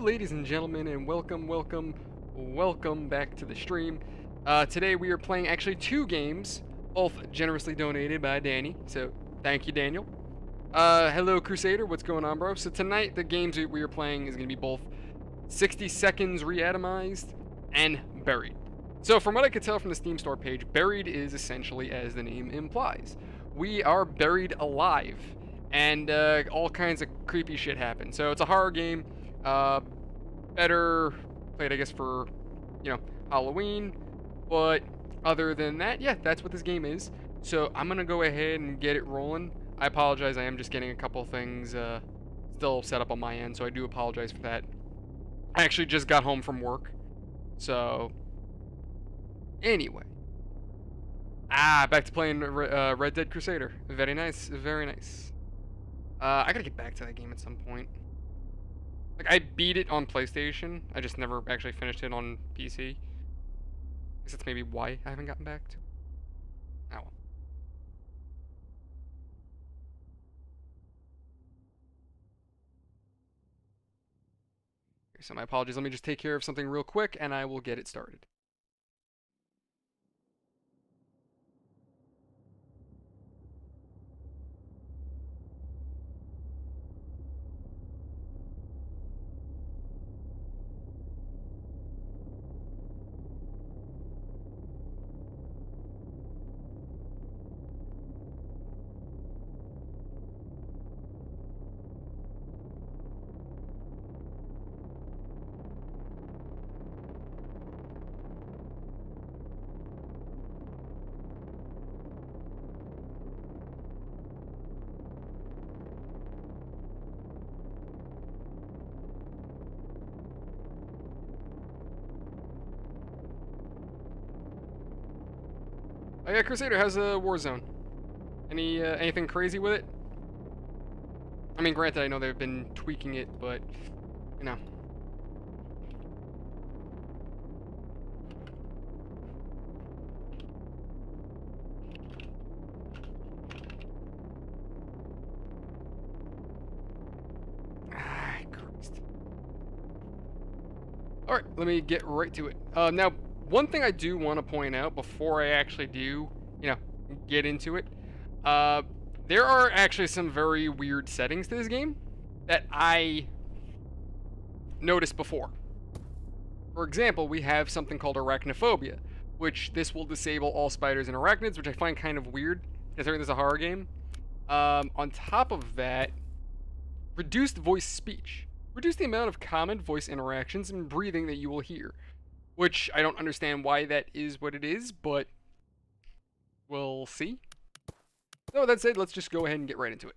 ladies and gentlemen, and welcome back to the stream. Today we are playing actually two games, both generously donated by Danny, so thank you, Daniel. Hello, Crusader, what's going on, bro? So tonight, the games that we are playing is going to be both 60 Seconds Reatomized and Buried. So from what I could tell from the Steam store page, Buried is essentially as the name implies. We are buried alive, and all kinds of creepy shit happens. So it's a horror game. Better played, I guess, for, Halloween. But other than that, yeah, that's what this game is. So I'm gonna go ahead and get it rolling. I apologize, I am just getting a couple things still set up on my end, so I do apologize for that. I actually just got home from work. So, anyway. Back to playing Red Dead Crusader. Very nice, very nice. I gotta get back to that game at some point. Like, I beat it on PlayStation. I just never actually finished it on PC. I guess that's maybe why I haven't gotten back to it. Oh well. Okay, so my apologies. Let me just take care of something real quick, and I will get it started. Oh yeah, Crusader has a Warzone. Anything crazy with it? I mean, granted, I know they've been tweaking it, but you know. Christ. All right, let me get right to it. Now, one thing I do want to point out before I actually do, get into it, there are actually some very weird settings to this game that I noticed before. For example, we have something called arachnophobia, which this will disable all spiders and arachnids, which I find kind of weird, considering this is a horror game. On top of that, reduced voice speech. Reduce the amount of common voice interactions and breathing that you will hear. Which I don't understand why that is what it is, but we'll see. So that said, let's just go ahead and get right into it.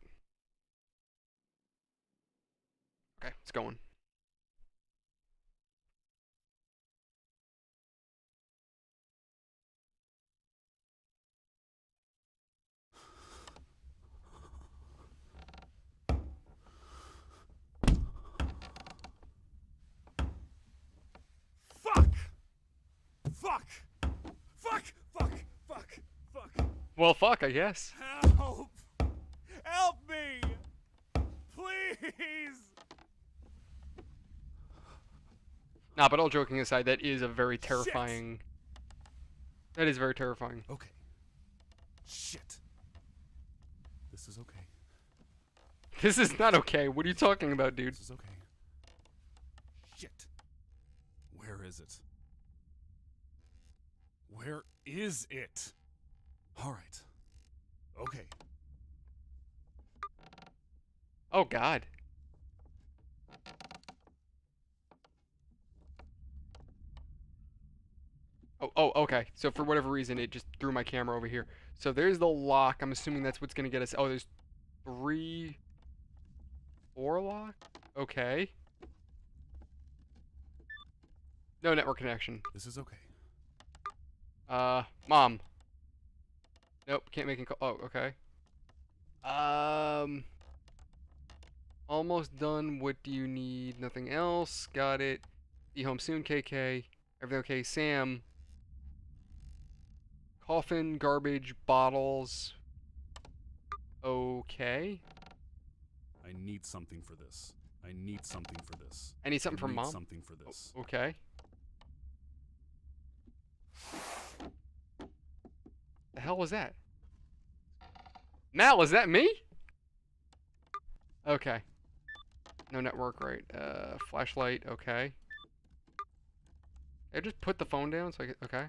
Okay, it's going. Fuck! Well, fuck, I guess. Help! Help me! Please! Nah, but all joking aside, that is a very terrifying... Shit. That is very terrifying. Okay. Shit. This is okay. This is not okay. What are you talking about, dude? This is okay. Shit. Where is it? Where is it? Alright. Okay. Oh, God. Oh, okay. So for whatever reason, it just threw my camera over here. So there's the lock. I'm assuming that's what's going to get us... Oh, there's 3... 4 lock? Okay. No network connection. This is okay. Mom. Nope, can't make a call. Oh, okay. Almost done. What do you need? Nothing else. Got it. Be home soon, KK. Everything okay, Sam? Coffin, garbage, bottles. Okay. I need something for this. I need something for this. I need something from need Mom? something for this. Okay. The hell was that? Mal, is that me? Okay. No network, right. Flashlight, okay. I just put the phone down so I can, okay.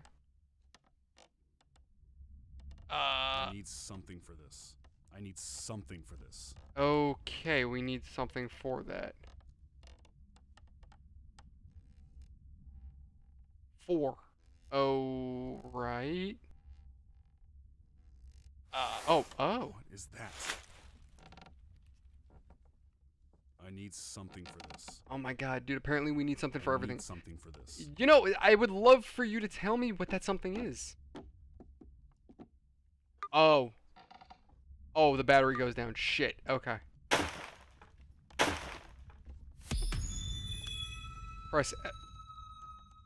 I need something for this. I need something for this. Okay, we need something for that. 4. Oh, right. Oh. What is that? I need something for this. Oh my god, dude, apparently we need something for I everything. need something for this. You know, I would love for you to tell me what that something is. Oh. Oh, the battery goes down. Shit. Okay. Press...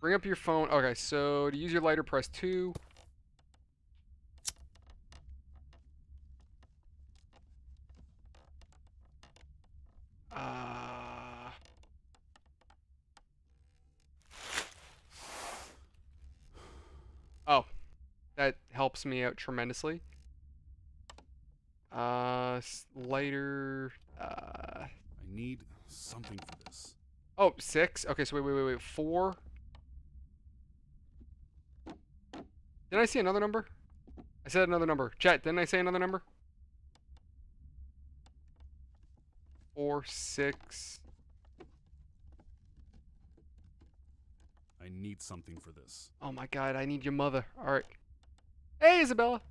Bring up your phone. Okay, so to use your lighter, press 2. Oh. That helps me out tremendously. Lighter... I need something for this. Oh, 6? Okay, so wait. 4? Didn't I see another number? I said another number. Chat, didn't I say another number? 4, 6... I need something for this. Oh my god, I need your mother. Alright. Hey, Isabella!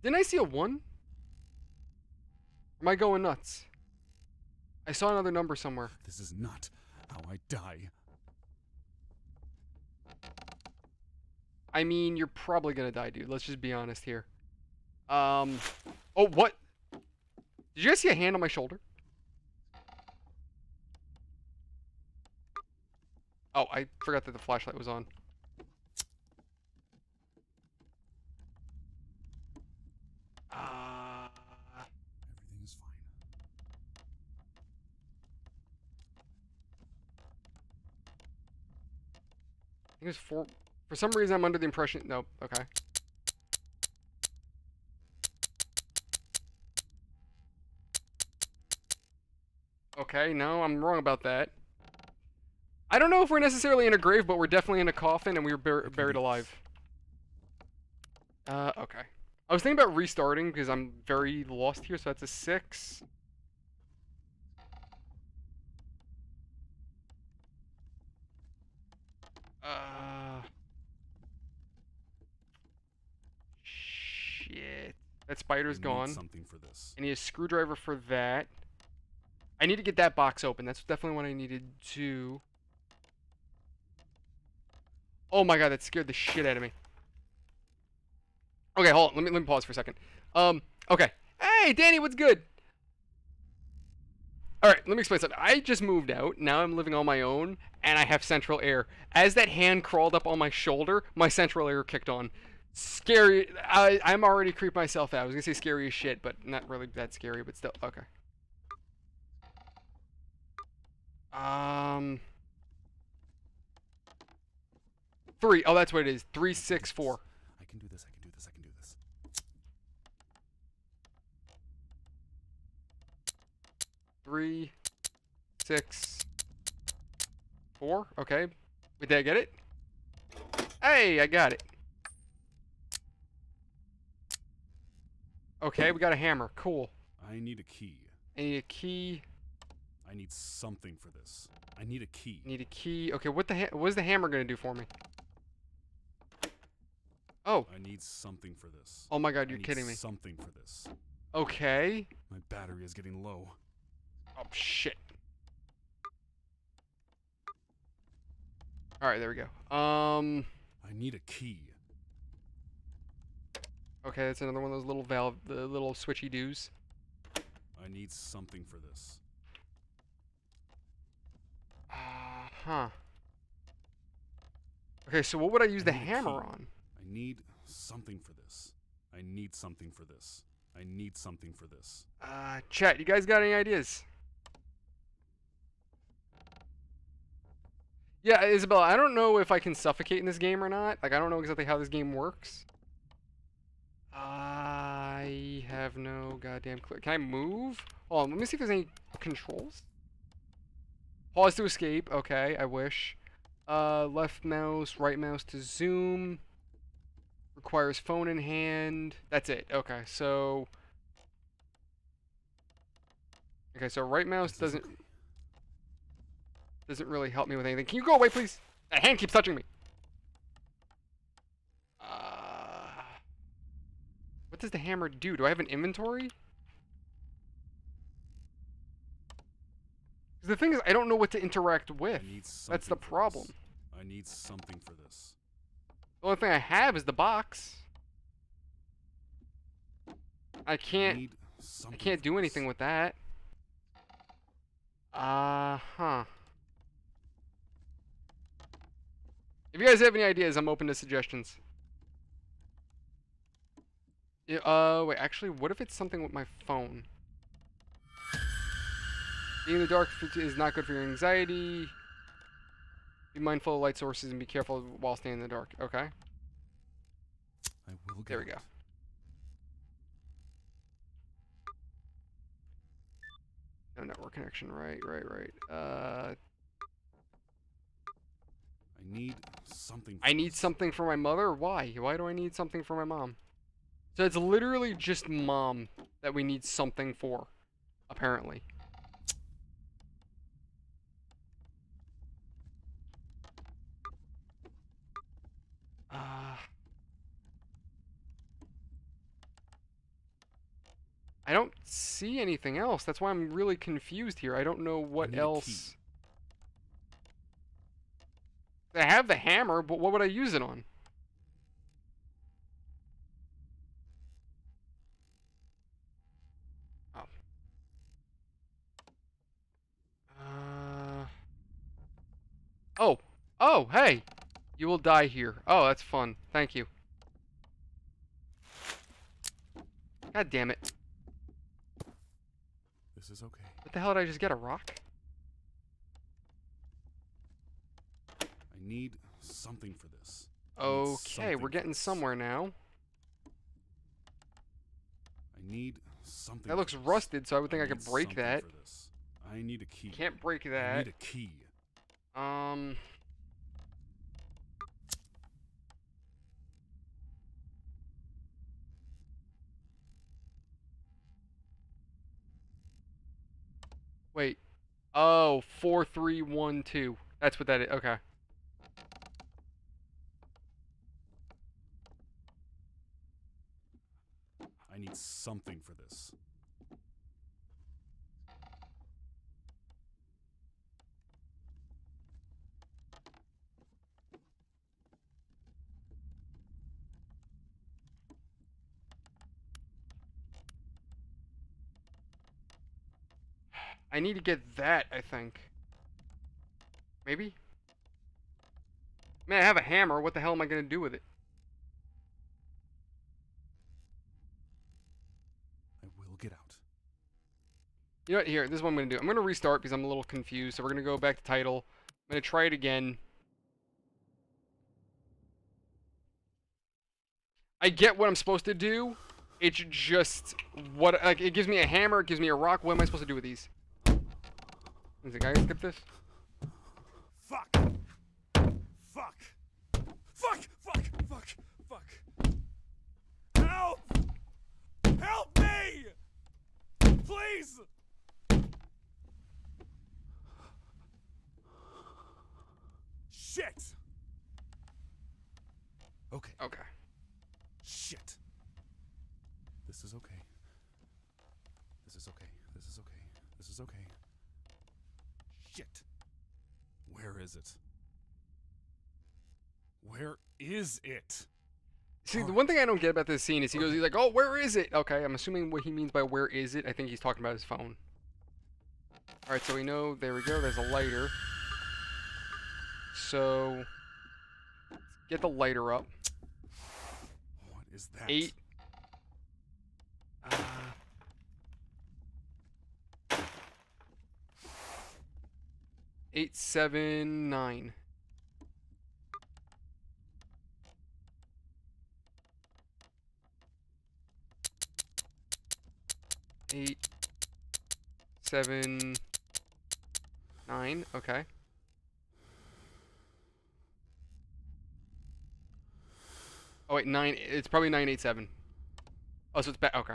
Didn't I see a 1? Am I going nuts? I saw another number somewhere. This is not how I die. I mean, you're probably gonna die, dude. Let's just be honest here. Oh, what? Did you guys see a hand on my shoulder? Oh, I forgot that the flashlight was on. Everything is fine. I think it's 4. For some reason, I'm under the impression... Nope. Okay. Okay, no, I'm wrong about that. I don't know if we're necessarily in a grave, but we're definitely in a coffin and we were buried alive. Okay. I was thinking about restarting because I'm very lost here, so that's a 6. Shit. That spider's gone. Something for this. I need a screwdriver for that. I need to get that box open. That's definitely what I needed to. Oh my god, that scared the shit out of me. Okay, hold on. Let me pause for a second. Okay. Hey, Danny, what's good? Alright, let me explain something. I just moved out. Now I'm living on my own, and I have central air. As that hand crawled up on my shoulder, my central air kicked on. Scary. I'm already creeped myself out. I was gonna say scary as shit, but not really that scary, but still. Okay. 3. Oh, that's what it is. 3, 6, 4. I can do this. I can do this. I can do this. 3, 6, 4. Okay. Wait, did I get it? Hey, I got it. Okay, we got a hammer. Cool. I need a key. I need a key. I need something for this. I need a key. Need a key. Okay, what is the hammer gonna do for me? Oh. I need something for this. Oh my god, you're kidding me. Something for this. Okay. My battery is getting low. Oh shit. All right, there we go. I need a key. Okay, that's another one of those little valve, the little switchy doos. I need something for this. Huh. Okay, so what would I use I the need a hammer key. on? I need something for this. I need something for this. I need something for this. Chat, you guys got any ideas? Yeah, Isabella, I don't know if I can suffocate in this game or not. Like, I don't know exactly how this game works. I have no goddamn clue. Can I move? Hold on, let me see if there's any controls. Pause to escape. Okay, I wish. Left mouse, right mouse to zoom. Requires phone in hand. That's it. Okay, so... Okay, so right mouse doesn't really help me with anything. Can you go away, please? That hand keeps touching me. What does the hammer do? Do I have an inventory? The thing is, I don't know what to interact with. That's the problem. I need something for this. The only thing I have is the box. I can't do anything with that. Huh. If you guys have any ideas, I'm open to suggestions. Yeah, wait, actually, what if it's something with my phone? Being in the dark is not good for your anxiety. Be mindful of light sources and be careful while staying in the dark. Okay. I will get There we go. No network connection. Right. I need something. I need something for my mother? Why? Why do I need something for my mom? So it's literally just mom that we need something for, apparently. I don't see anything else. That's why I'm really confused here. I don't know what else. I have the hammer, but what would I use it on? Oh. Oh, hey. You will die here. Oh, that's fun. Thank you. God damn it. This is okay. What the hell did I just get? A rock? I need something for this. Okay, we're getting somewhere now. I need something. That looks rusted, so I would think I could break that. I need a key. Can't break that. I need a key. Wait. Oh, 4312. That's what that is. Okay. I need something for this. I need to get that, I think. Maybe? Man, I have a hammer. What the hell am I going to do with it? I will get out. You know what? Here, this is what I'm going to do. I'm going to restart because I'm a little confused. So we're going to go back to title. I'm going to try it again. I get what I'm supposed to do. It's just what, like, it gives me a hammer, it gives me a rock. What am I supposed to do with these? Is the guy gonna skip this? Fuck! Fuck! Fuck! Fuck! Fuck! Fuck! Help! Help me! Please! Shit! Okay. Okay. Shit. This is okay. This is okay. This is okay. This is okay. Shit. Where is it? Where is it? See, the one thing I don't get about this scene is he's like, oh, where is it? Okay, I'm assuming what he means by where is it, I think he's talking about his phone. Alright, so we know, there we go, there's a lighter. So, Get the lighter up. What is that? 8. 8, 7, 9. 8, 7, 9. Okay. Oh wait, 9. It's probably 987. Oh, so it's back. Okay.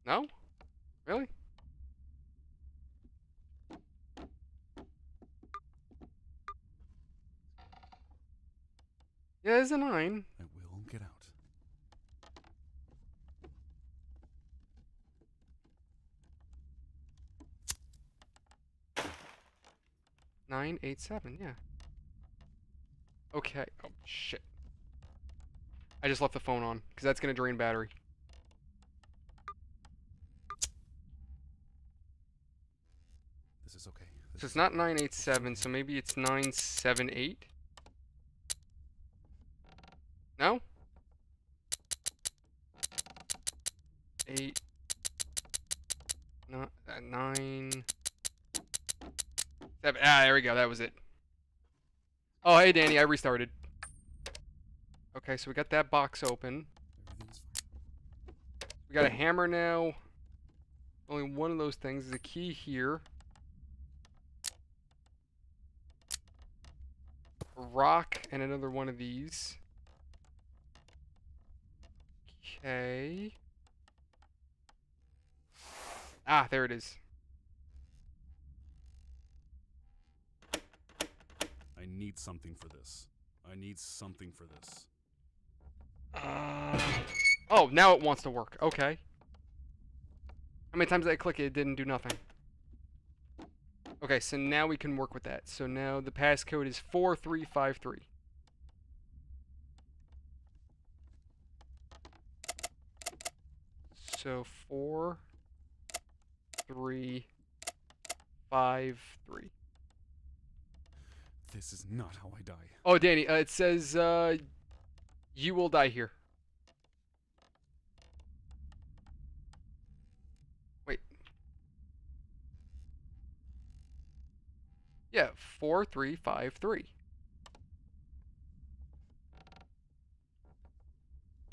No? Really? Yeah, it's a 9. I will get out. 987. Yeah. Okay. Oh shit. I just left the phone on because that's gonna drain battery. This is okay. So it's not 987. So maybe it's 978. No? 8, 9, 7. Ah, there we go. That was it. Oh, hey, Danny. I restarted. Okay, so we got that box open. Everything's fine. We got a hammer now. Only one of those things is a key here. A rock and another one of these. Okay. Ah, there it is. I need something for this. I need something for this. Oh, now it wants to work. Okay. How many times did I click it? It didn't do nothing. Okay, so now we can work with that. So now the passcode is 4353. So 4353. This is not how I die. Oh, Danny, it says you will die here. Wait. Yeah, 4353.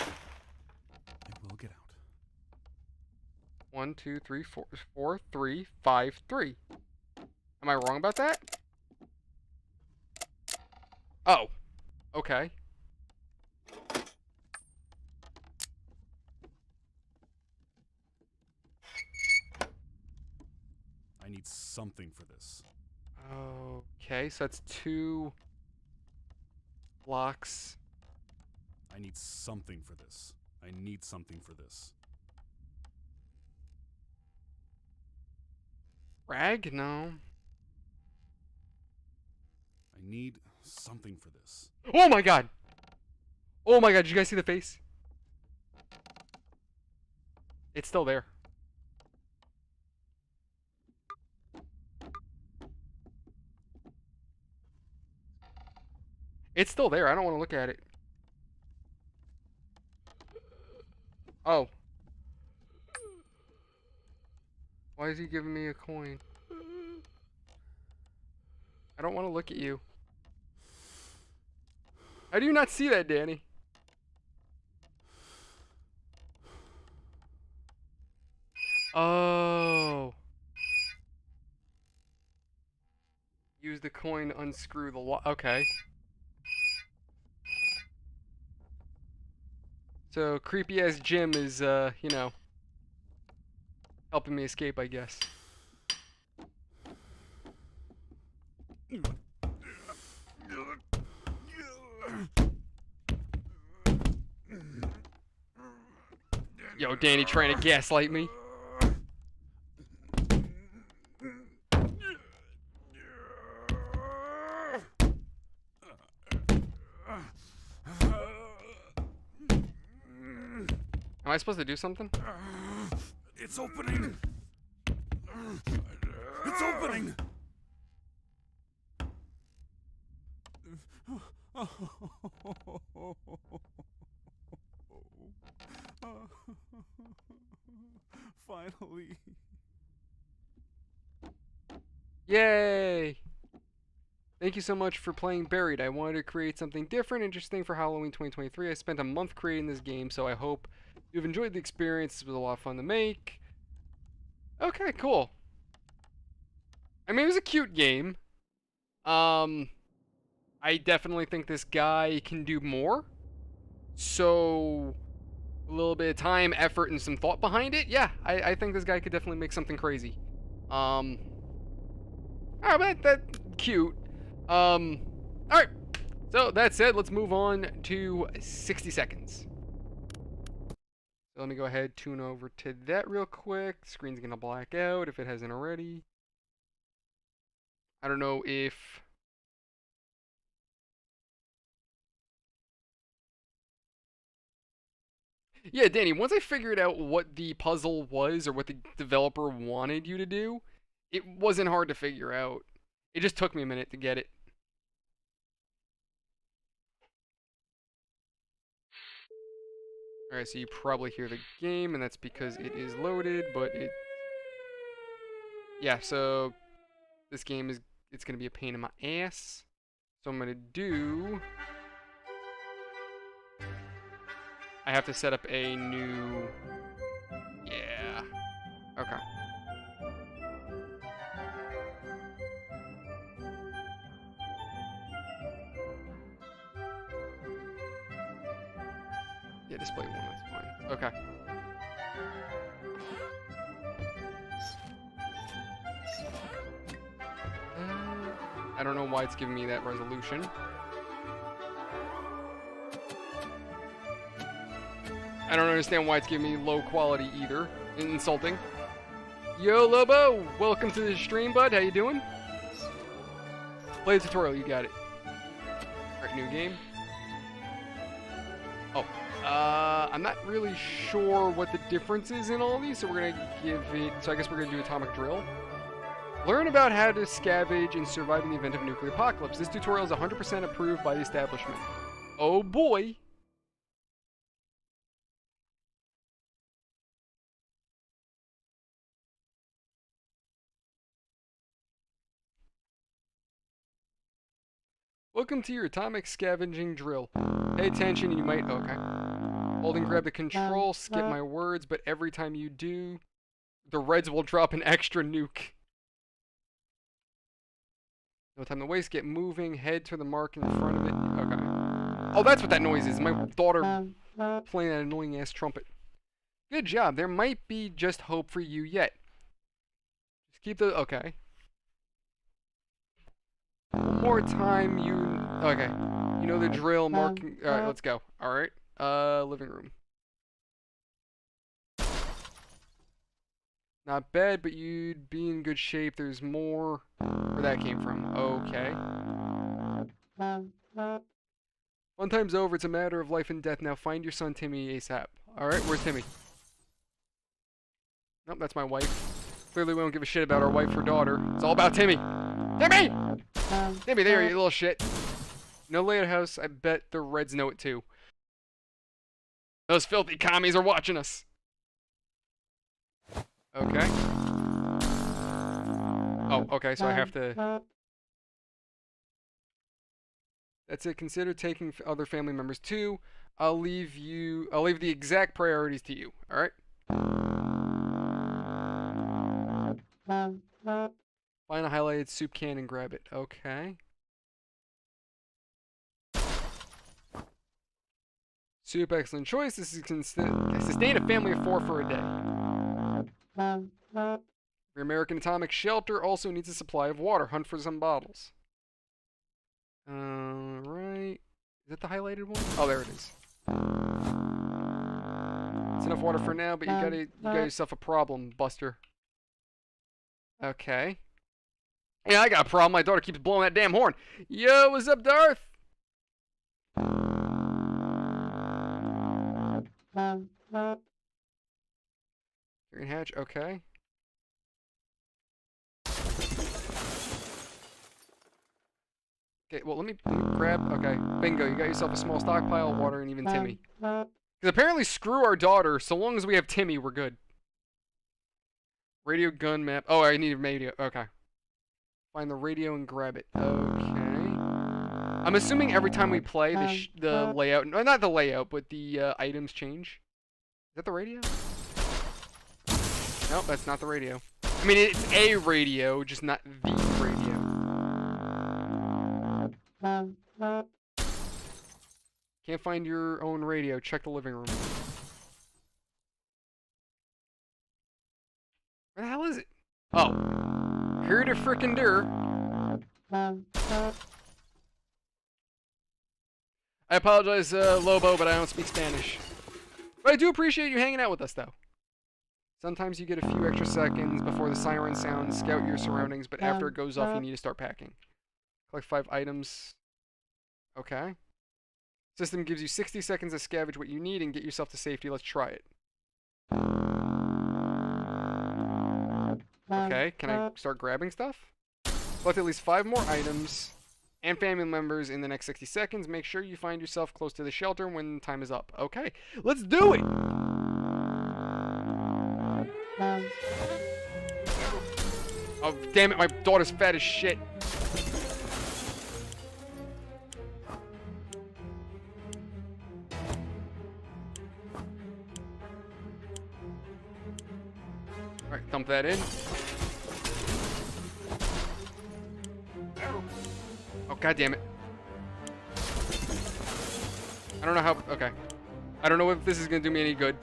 I will get out. 1, 2, 3, 4, 4, 3, 5, 3. Am I wrong about that? Oh. Okay. I need something for this. Okay, so that's 2 blocks. I need something for this. I need something for this. Rag? No. I need something for this. Oh my god! Oh my god, did you guys see the face? It's still there. It's still there. I don't want to look at it. Oh. Why is he giving me a coin? I don't want to look at you. How do you not see that, Danny? Oh. Use the coin to unscrew the lock. Okay. So creepy ass Jim is, you know, helping me escape, I guess. Yo, Danny trying to gaslight me. Am I supposed to do something? It's opening. It's opening. Finally. Yay! Thank you so much for playing Buried. I wanted to create something different, interesting for Halloween 2023. I spent a month creating this game, so I hope you've enjoyed the experience. It was a lot of fun to make. Okay, cool. I mean, it was a cute game. I definitely think this guy can do more. So, a little bit of time, effort, and some thought behind it. Yeah, I think this guy could definitely make something crazy. Oh, but that's cute. Alright. So, that said, let's move on to 60 seconds. So let me go ahead, tune over to that real quick. The screen's gonna black out if it hasn't already. I don't know if... Yeah, Danny, once I figured out what the puzzle was or what the developer wanted you to do, it wasn't hard to figure out. It just took me a minute to get it. Alright, so you probably hear the game, and that's because it is loaded, but it... Yeah, so this game is... It's going to be a pain in my ass. So I'm going to do... I have to set up a new... Yeah. Okay. Yeah, display 1, that's fine. Okay. I don't know why it's giving me that resolution. I don't understand why it's giving me low quality either. Insulting. Yo, Lobo! Welcome to the stream, bud. How you doing? Play the tutorial, you got it. Alright, new game. Oh, I'm not really sure what the difference is in all these, so we're gonna give it... So I guess we're gonna do Atomic Drill. Learn about how to scavenge and survive in the event of a nuclear apocalypse. This tutorial is 100% approved by the establishment. Oh boy! Welcome to your atomic scavenging drill. Pay attention, you might... Okay. Hold and grab the control, skip my words, but every time you do, the Reds will drop an extra nuke. No time to waste, get moving, head to the mark in front of it. Okay. Oh, that's what that noise is. My daughter playing that annoying ass trumpet. Good job. There might be just hope for you yet. Just keep the... Okay. One more time, you... Okay. You know the drill, marking... Alright, let's go. Alright. Living room. Not bad, but you'd be in good shape. There's more... Where that came from. Okay. Fun time's over. It's a matter of life and death. Now find your son Timmy ASAP. Alright, where's Timmy? Nope, that's my wife. Clearly we don't give a shit about our wife or daughter. It's all about Timmy. Timmy! Timmy, there, you little shit. No lighthouse. I bet the Reds know it too. Those filthy commies are watching us. Okay. Oh, okay, so I have to... That's it. Consider taking other family members too. I'll leave the exact priorities to you. Alright? Find a highlighted soup can and grab it. Okay. Soup, excellent choice. This is sustain a family of 4 for a day. Your American Atomic Shelter also needs a supply of water. Hunt for some bottles. Right. Is that the highlighted one? Oh, there it is. It's enough water for now, but you got yourself a problem, Buster. Okay. Yeah, I got a problem. My daughter keeps blowing that damn horn. Yo, what's up, Darth? Green hatch, okay. Okay, well, let me grab... Okay, bingo. You got yourself a small stockpile of water and even Timmy. Because apparently screw our daughter. So long as we have Timmy, we're good. Radio gun map. Oh, I need a radio. Okay. Find the radio and grab it. Okay. I'm assuming every time we play, the layout... No, not the layout, but the items change. Is that the radio? Nope, that's not the radio. I mean, it's a radio, just not the radio. Can't find your own radio. Check the living room. Where the hell is it? Oh. Here to frickin' der. I apologize, Lobo, but I don't speak Spanish. But I do appreciate you hanging out with us, though. Sometimes you get a few extra seconds before the siren sounds, scout your surroundings, but after it goes off, you need to start packing. Collect 5 items. Okay. System gives you 60 seconds to scavenge what you need and get yourself to safety. Let's try it. Okay, can I start grabbing stuff? Collect at least 5 more items and family members in the next 60 seconds. Make sure you find yourself close to the shelter when time is up. Okay, let's do it! Oh, damn it, my daughter's fat as shit. Alright, dump that in. Oh, god damn it. I don't know how... Okay. I don't know if this is gonna do me any good.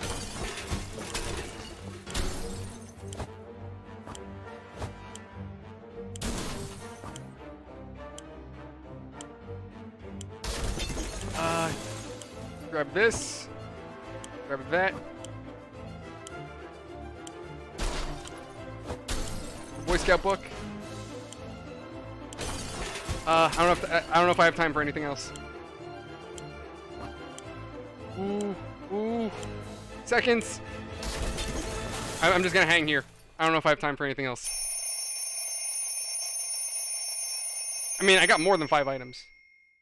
Grab this. Grab that. Boy Scout book. I don't know if I have time for anything else. Ooh. Seconds. I'm just gonna hang here. I don't know if I have time for anything else. I mean, I got more than 5 items.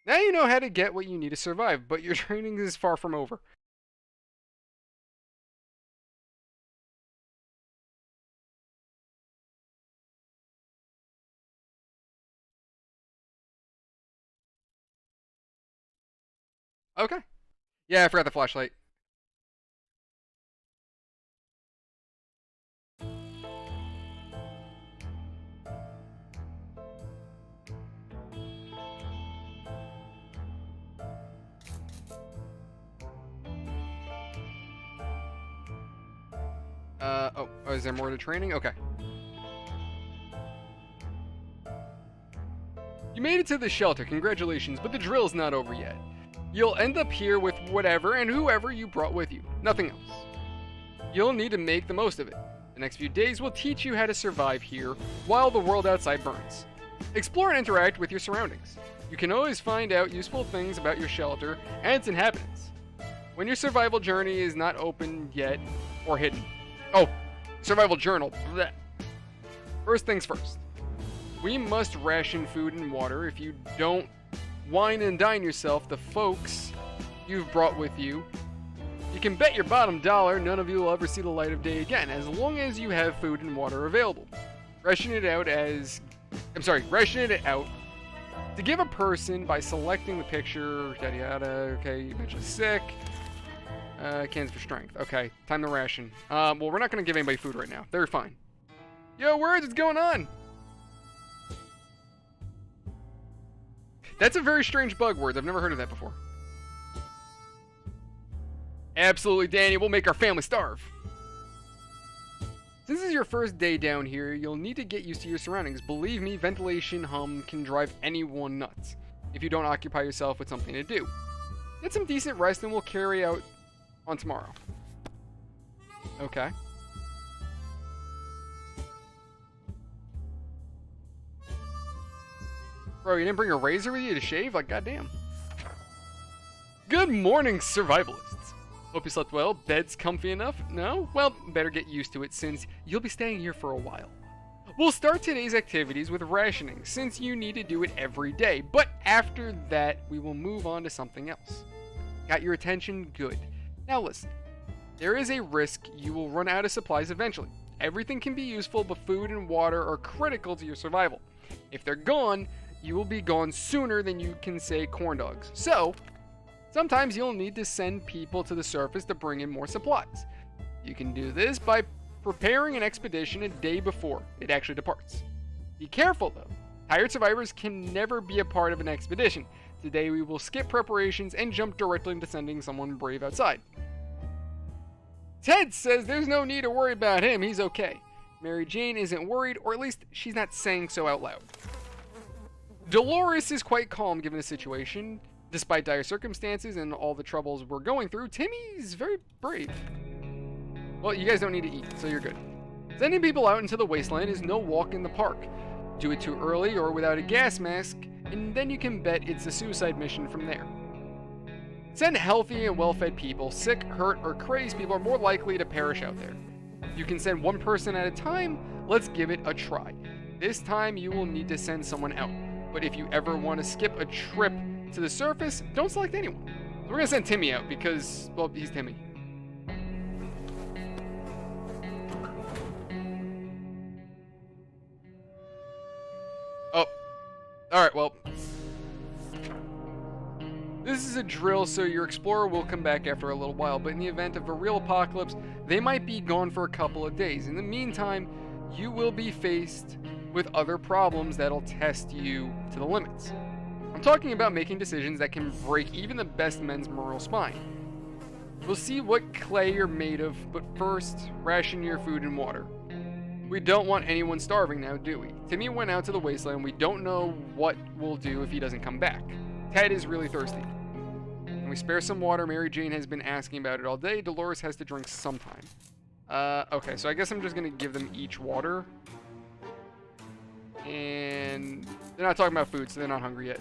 Now you know how to get what you need to survive, but your training is far from over. Okay. Yeah, I forgot the flashlight. Oh, is there more to training? Okay. You made it to the shelter, congratulations, but the drill's not over yet. You'll end up here with whatever and whoever you brought with you, nothing else. You'll need to make the most of it. The next few days will teach you how to survive here while the world outside burns. Explore and interact with your surroundings. You can always find out useful things about your shelter and its inhabitants. When your survival journey is not open yet or hidden. Oh, survival journal. Blech. First things first. We must ration food and water. If you don't wine and dine yourself, the folks you've brought with you, you can bet your bottom dollar none of you will ever see the light of day again, as long as you have food and water available. Ration it out to give a person by selecting the picture, yada yada. Okay, you mentioned sick. Cans for strength. Okay, time to ration. Well, we're not gonna give anybody food right now. They're fine. Yo, words, what's going on? That's a very strange bug, words. I've never heard of that before. Absolutely, Danny. We'll make our family starve. Since this is your first day down here, you'll need to get used to your surroundings. Believe me, ventilation hum can drive anyone nuts if you don't occupy yourself with something to do. Get some decent rest and we'll carry out on tomorrow. Okay. Bro, you didn't bring a razor with you to shave? Like, goddamn. Good morning, survivalists. Hope you slept well. Bed's comfy enough? No? Well, better get used to it since you'll be staying here for a while. We'll start today's activities with rationing, since you need to do it every day, but after that, we will move on to something else. Got your attention? Good. Now listen. There is a risk you will run out of supplies eventually. Everything can be useful, but food and water are critical to your survival. If they're gone, you will be gone sooner than you can say corn dogs. So, sometimes you'll need to send people to the surface to bring in more supplies. You can do this by preparing an expedition a day before it actually departs. Be careful though. Tired survivors can never be a part of an expedition. Today we will skip preparations and jump directly into sending someone brave outside. Ted says there's no need to worry about him, he's okay. Mary Jane isn't worried, or at least she's not saying so out loud. Dolores is quite calm given the situation. Despite dire circumstances and all the troubles we're going through, Timmy's very brave. Well, you guys don't need to eat, so you're good. Sending people out into the wasteland is no walk in the park. Do it too early or without a gas mask, and then you can bet it's a suicide mission from there. Send healthy and well-fed people. Sick, hurt, or crazed people are more likely to perish out there. You can send one person at a time. Let's give it a try. This time you will need to send someone out. But if you ever want to skip a trip to the surface, don't select anyone. So we're going to send Timmy out because, well, he's Timmy. Oh. Alright, well. This is a drill, so your explorer will come back after a little while, but in the event of a real apocalypse, they might be gone for a couple of days. In the meantime, you will be faced with other problems that'll test you to the limits. I'm talking about making decisions that can break even the best men's moral spine. We'll see what clay you're made of, but first, ration your food and water. We don't want anyone starving now, do we? Timmy went out to the wasteland. We don't know what we'll do if he doesn't come back. Ted is really thirsty. Can we spare some water? Mary Jane has been asking about it all day. Dolores has to drink sometime. Okay, so I guess I'm just going to give them each water. And they're not talking about food, so they're not hungry yet.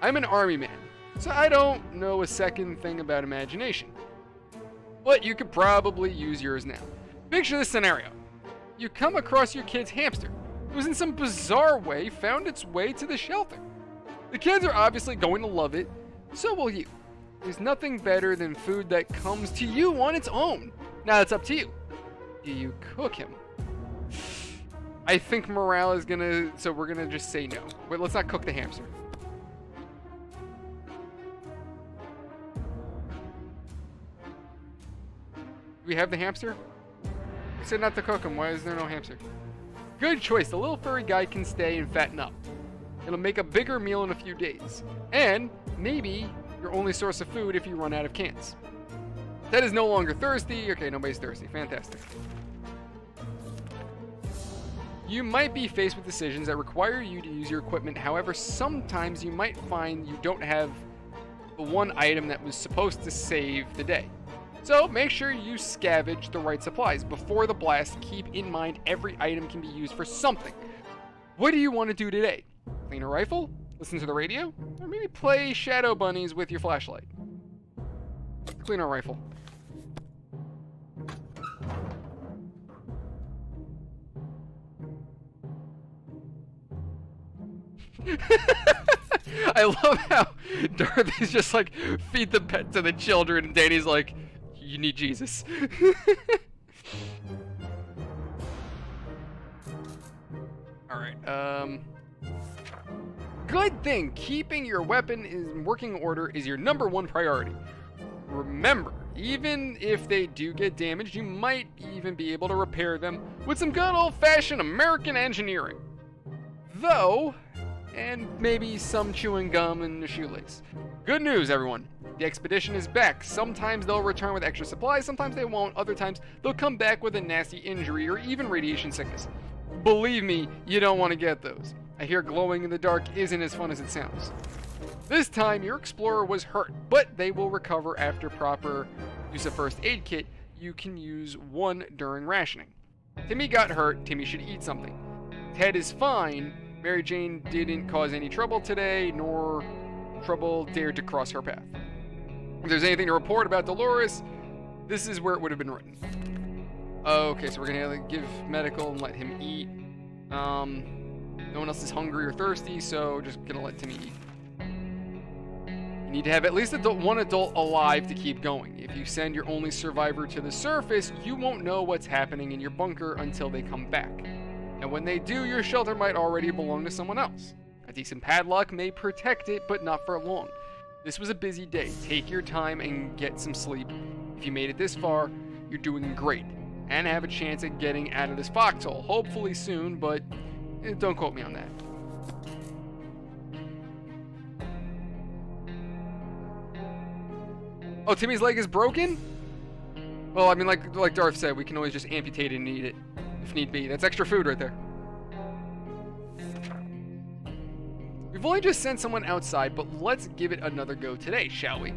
I'm an army man, so I don't know a second thing about imagination. But you could probably use yours now. Picture this scenario. You come across your kid's hamster. It was in some bizarre way found its way to the shelter. The kids are obviously going to love it, so will you. There's nothing better than food that comes to you on its own. Now it's up to you. Do you cook him? I think morale is gonna, so we're gonna just say no. But let's not cook the hamster. Do we have the hamster? We said not to cook him. Why is there no hamster? Good choice. The little furry guy can stay and fatten up. It'll make a bigger meal in a few days. And maybe your only source of food if you run out of cans. Ted is no longer thirsty. Okay, nobody's thirsty. Fantastic. You might be faced with decisions that require you to use your equipment. However, sometimes you might find you don't have the one item that was supposed to save the day. So make sure you scavenge the right supplies. Before the blast, keep in mind every item can be used for something. What do you want to do today? Clean a rifle? Listen to the radio? Or maybe play shadow bunnies with your flashlight? Clean a rifle. I love how Dorothy's just like, feed the pet to the children, and Danny's like, you need Jesus. Alright, good thing keeping your weapon in working order is your #1 priority. Remember, even if they do get damaged, you might even be able to repair them with some good old-fashioned American engineering. Though, and maybe some chewing gum and a shoelace. Good news, everyone. The expedition is back. Sometimes they'll return with extra supplies, sometimes they won't, other times they'll come back with a nasty injury or even radiation sickness. Believe me, you don't want to get those. I hear glowing in the dark isn't as fun as it sounds. This time, your explorer was hurt, but they will recover after proper use of first aid kit. You can use one during rationing. Timmy got hurt. Timmy should eat something. Ted is fine. Mary Jane didn't cause any trouble today, nor trouble dared to cross her path. If there's anything to report about Dolores, this is where it would have been written. Okay, so we're gonna give medical and let him eat. No one else is hungry or thirsty, so just gonna let Timmy eat. You need to have at least one adult alive to keep going. If you send your only survivor to the surface, you won't know what's happening in your bunker until they come back. And when they do, your shelter might already belong to someone else. A decent padlock may protect it, but not for long. This was a busy day. Take your time and get some sleep. If you made it this far, you're doing great. And have a chance at getting out of this foxhole. Hopefully soon, but don't quote me on that. Oh, Timmy's leg is broken? Well, I mean, like Darth said, we can always just amputate it and eat it, if need be. That's extra food right there. We've only just sent someone outside, but let's give it another go today, shall we?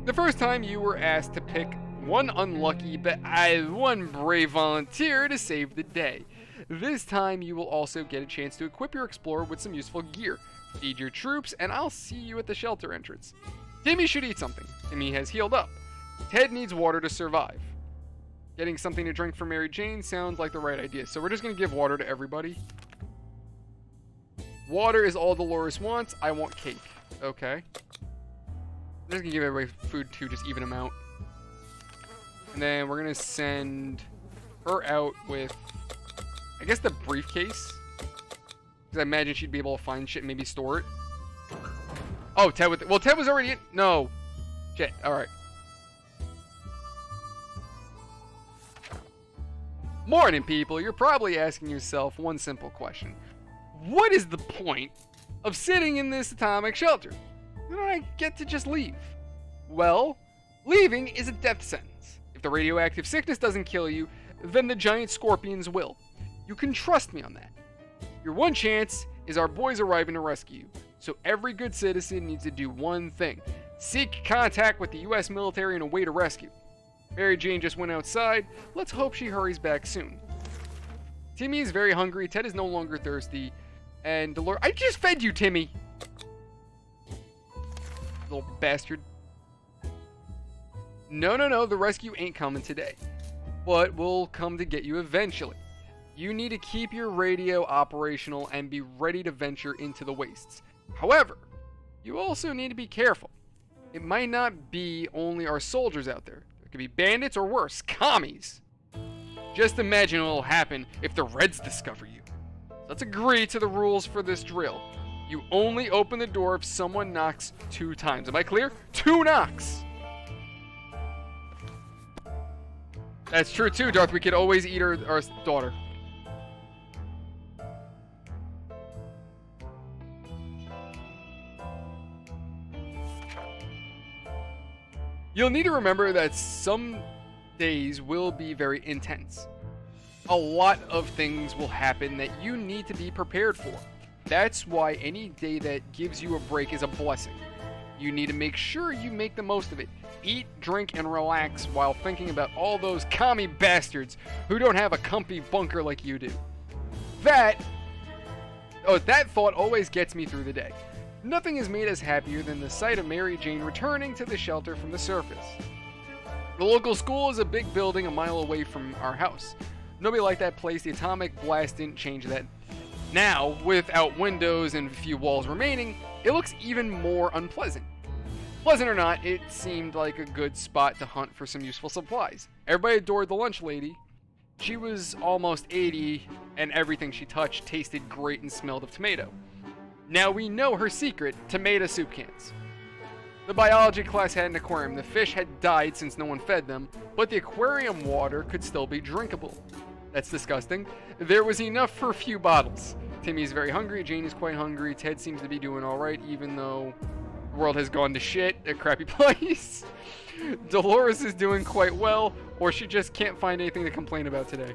The first time you were asked to pick one unlucky, but one brave volunteer to save the day. This time you will also get a chance to equip your explorer with some useful gear. Feed your troops, and I'll see you at the shelter entrance. Timmy should eat something. Timmy has healed up. Ted needs water to survive. Getting something to drink for Mary Jane sounds like the right idea, so we're just going to give water to everybody. Water is all Dolores wants. I want cake. Okay. I'm just going to give everybody food too, just even them out. And then we're going to send her out with, I guess, the briefcase. Because I imagine she'd be able to find shit and maybe store it. Oh, Ted with... Well, Ted was already in... No. Shit. Alright. Morning, people. You're probably asking yourself one simple question. What is the point of sitting in this atomic shelter? Why don't I get to just leave? Well, leaving is a death sentence. If the radioactive sickness doesn't kill you, then the giant scorpions will. You can trust me on that. Your one chance is our boys arriving to rescue you. So every good citizen needs to do one thing. Seek contact with the US military and await a rescue. Mary Jane just went outside. Let's hope she hurries back soon. Timmy is very hungry. Ted is no longer thirsty. And Dolores... I just fed you, Timmy! Little bastard. No. The rescue ain't coming today. But we'll come to get you eventually. You need to keep your radio operational and be ready to venture into the wastes. However, you also need to be careful. It might not be only our soldiers out there. There could be bandits or worse, commies. Just imagine what will happen if the Reds discover you. Let's agree to the rules for this drill. You only open the door if someone knocks 2 times. Am I clear? 2 knocks! That's true too, Darth. We could always eat our daughter. You'll need to remember that some days will be very intense. A lot of things will happen that you need to be prepared for. That's why any day that gives you a break is a blessing. You need to make sure you make the most of it. Eat, drink, and relax while thinking about all those commie bastards who don't have a comfy bunker like you do. That thought always gets me through the day. Nothing has made us happier than the sight of Mary Jane returning to the shelter from the surface. The local school is a big building a mile away from our house. Nobody liked that place. The atomic blast didn't change that. Now, without windows and a few walls remaining, it looks even more unpleasant. Pleasant or not, it seemed like a good spot to hunt for some useful supplies. Everybody adored the lunch lady. She was almost 80, and everything she touched tasted great and smelled of tomato. Now we know her secret, tomato soup cans. The biology class had an aquarium. The fish had died since no one fed them, but the aquarium water could still be drinkable. That's disgusting. There was enough for a few bottles. Timmy's very hungry, Jane is quite hungry, Ted seems to be doing alright, even though the world has gone to shit, a crappy place. Dolores is doing quite well, or she just can't find anything to complain about today.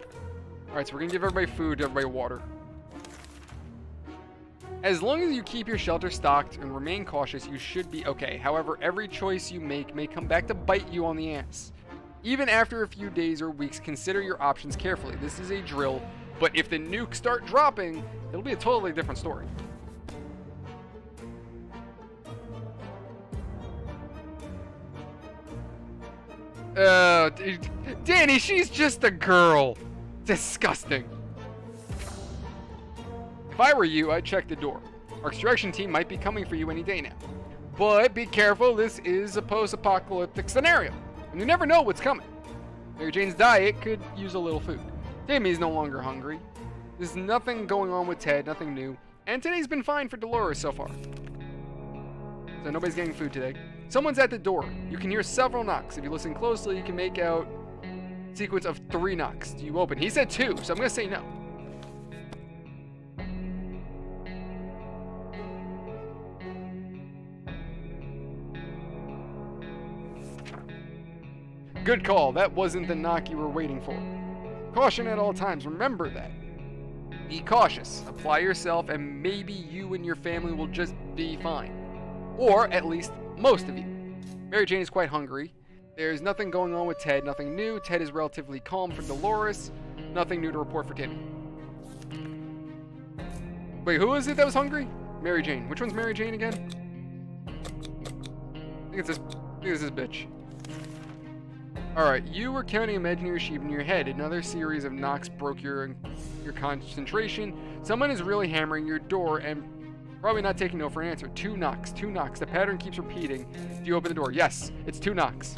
Alright, so we're gonna give everybody food, everybody water. As long as you keep your shelter stocked and remain cautious, you should be okay. However, every choice you make may come back to bite you on the ass. Even after a few days or weeks, consider your options carefully. This is a drill, but if the nukes start dropping, it'll be a totally different story. Danny, she's just a girl. Disgusting. I were you, I'd check the door. Our extraction team might be coming for you any day now. But be careful, this is a post-apocalyptic scenario, and you never know what's coming. Mary Jane's diet could use a little food. Tammy's no longer hungry. There's nothing going on with Ted, nothing new. And today's been fine for Dolores so far. So nobody's getting food today. Someone's at the door. You can hear several knocks. If you listen closely, you can make out a sequence of 3 knocks. Do you open? He said 2, so I'm going to say no. Good call. That wasn't the knock you were waiting for. Caution at all times. Remember that. Be cautious. Apply yourself, and maybe you and your family will just be fine. Or, at least, most of you. Mary Jane is quite hungry. There's nothing going on with Ted. Nothing new. Ted is relatively calm for Dolores. Nothing new to report for Timmy. Wait, who is it that was hungry? Mary Jane. Which one's Mary Jane again? I think it's this bitch. Alright, you were counting imaginary sheep in your head. Another series of knocks broke your concentration. Someone is really hammering your door and probably not taking no for an answer. 2 knocks, 2 knocks. The pattern keeps repeating. Do you open the door? Yes, it's 2 knocks.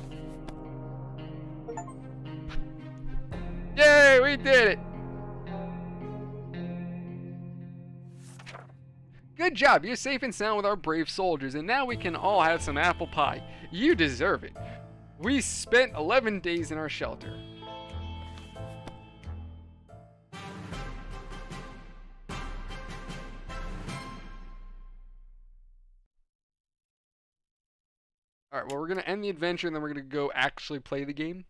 Yay, we did it! Good job, you're safe and sound with our brave soldiers, and now we can all have some apple pie. You deserve it. We spent 11 days in our shelter. Alright, well, we're going to end the adventure, and then we're going to go actually play the game.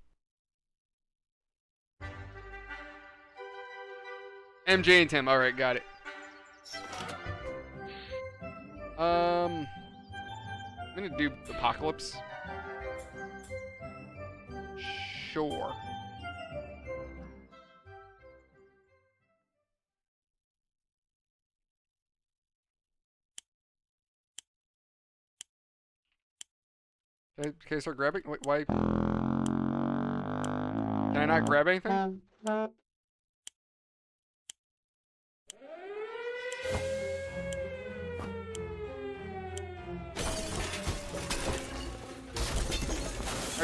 MJ and Tim. Alright, got it. I'm going to do Apocalypse. Sure. Can I start grabbing? Wait, why? Can I not grab anything? Alright,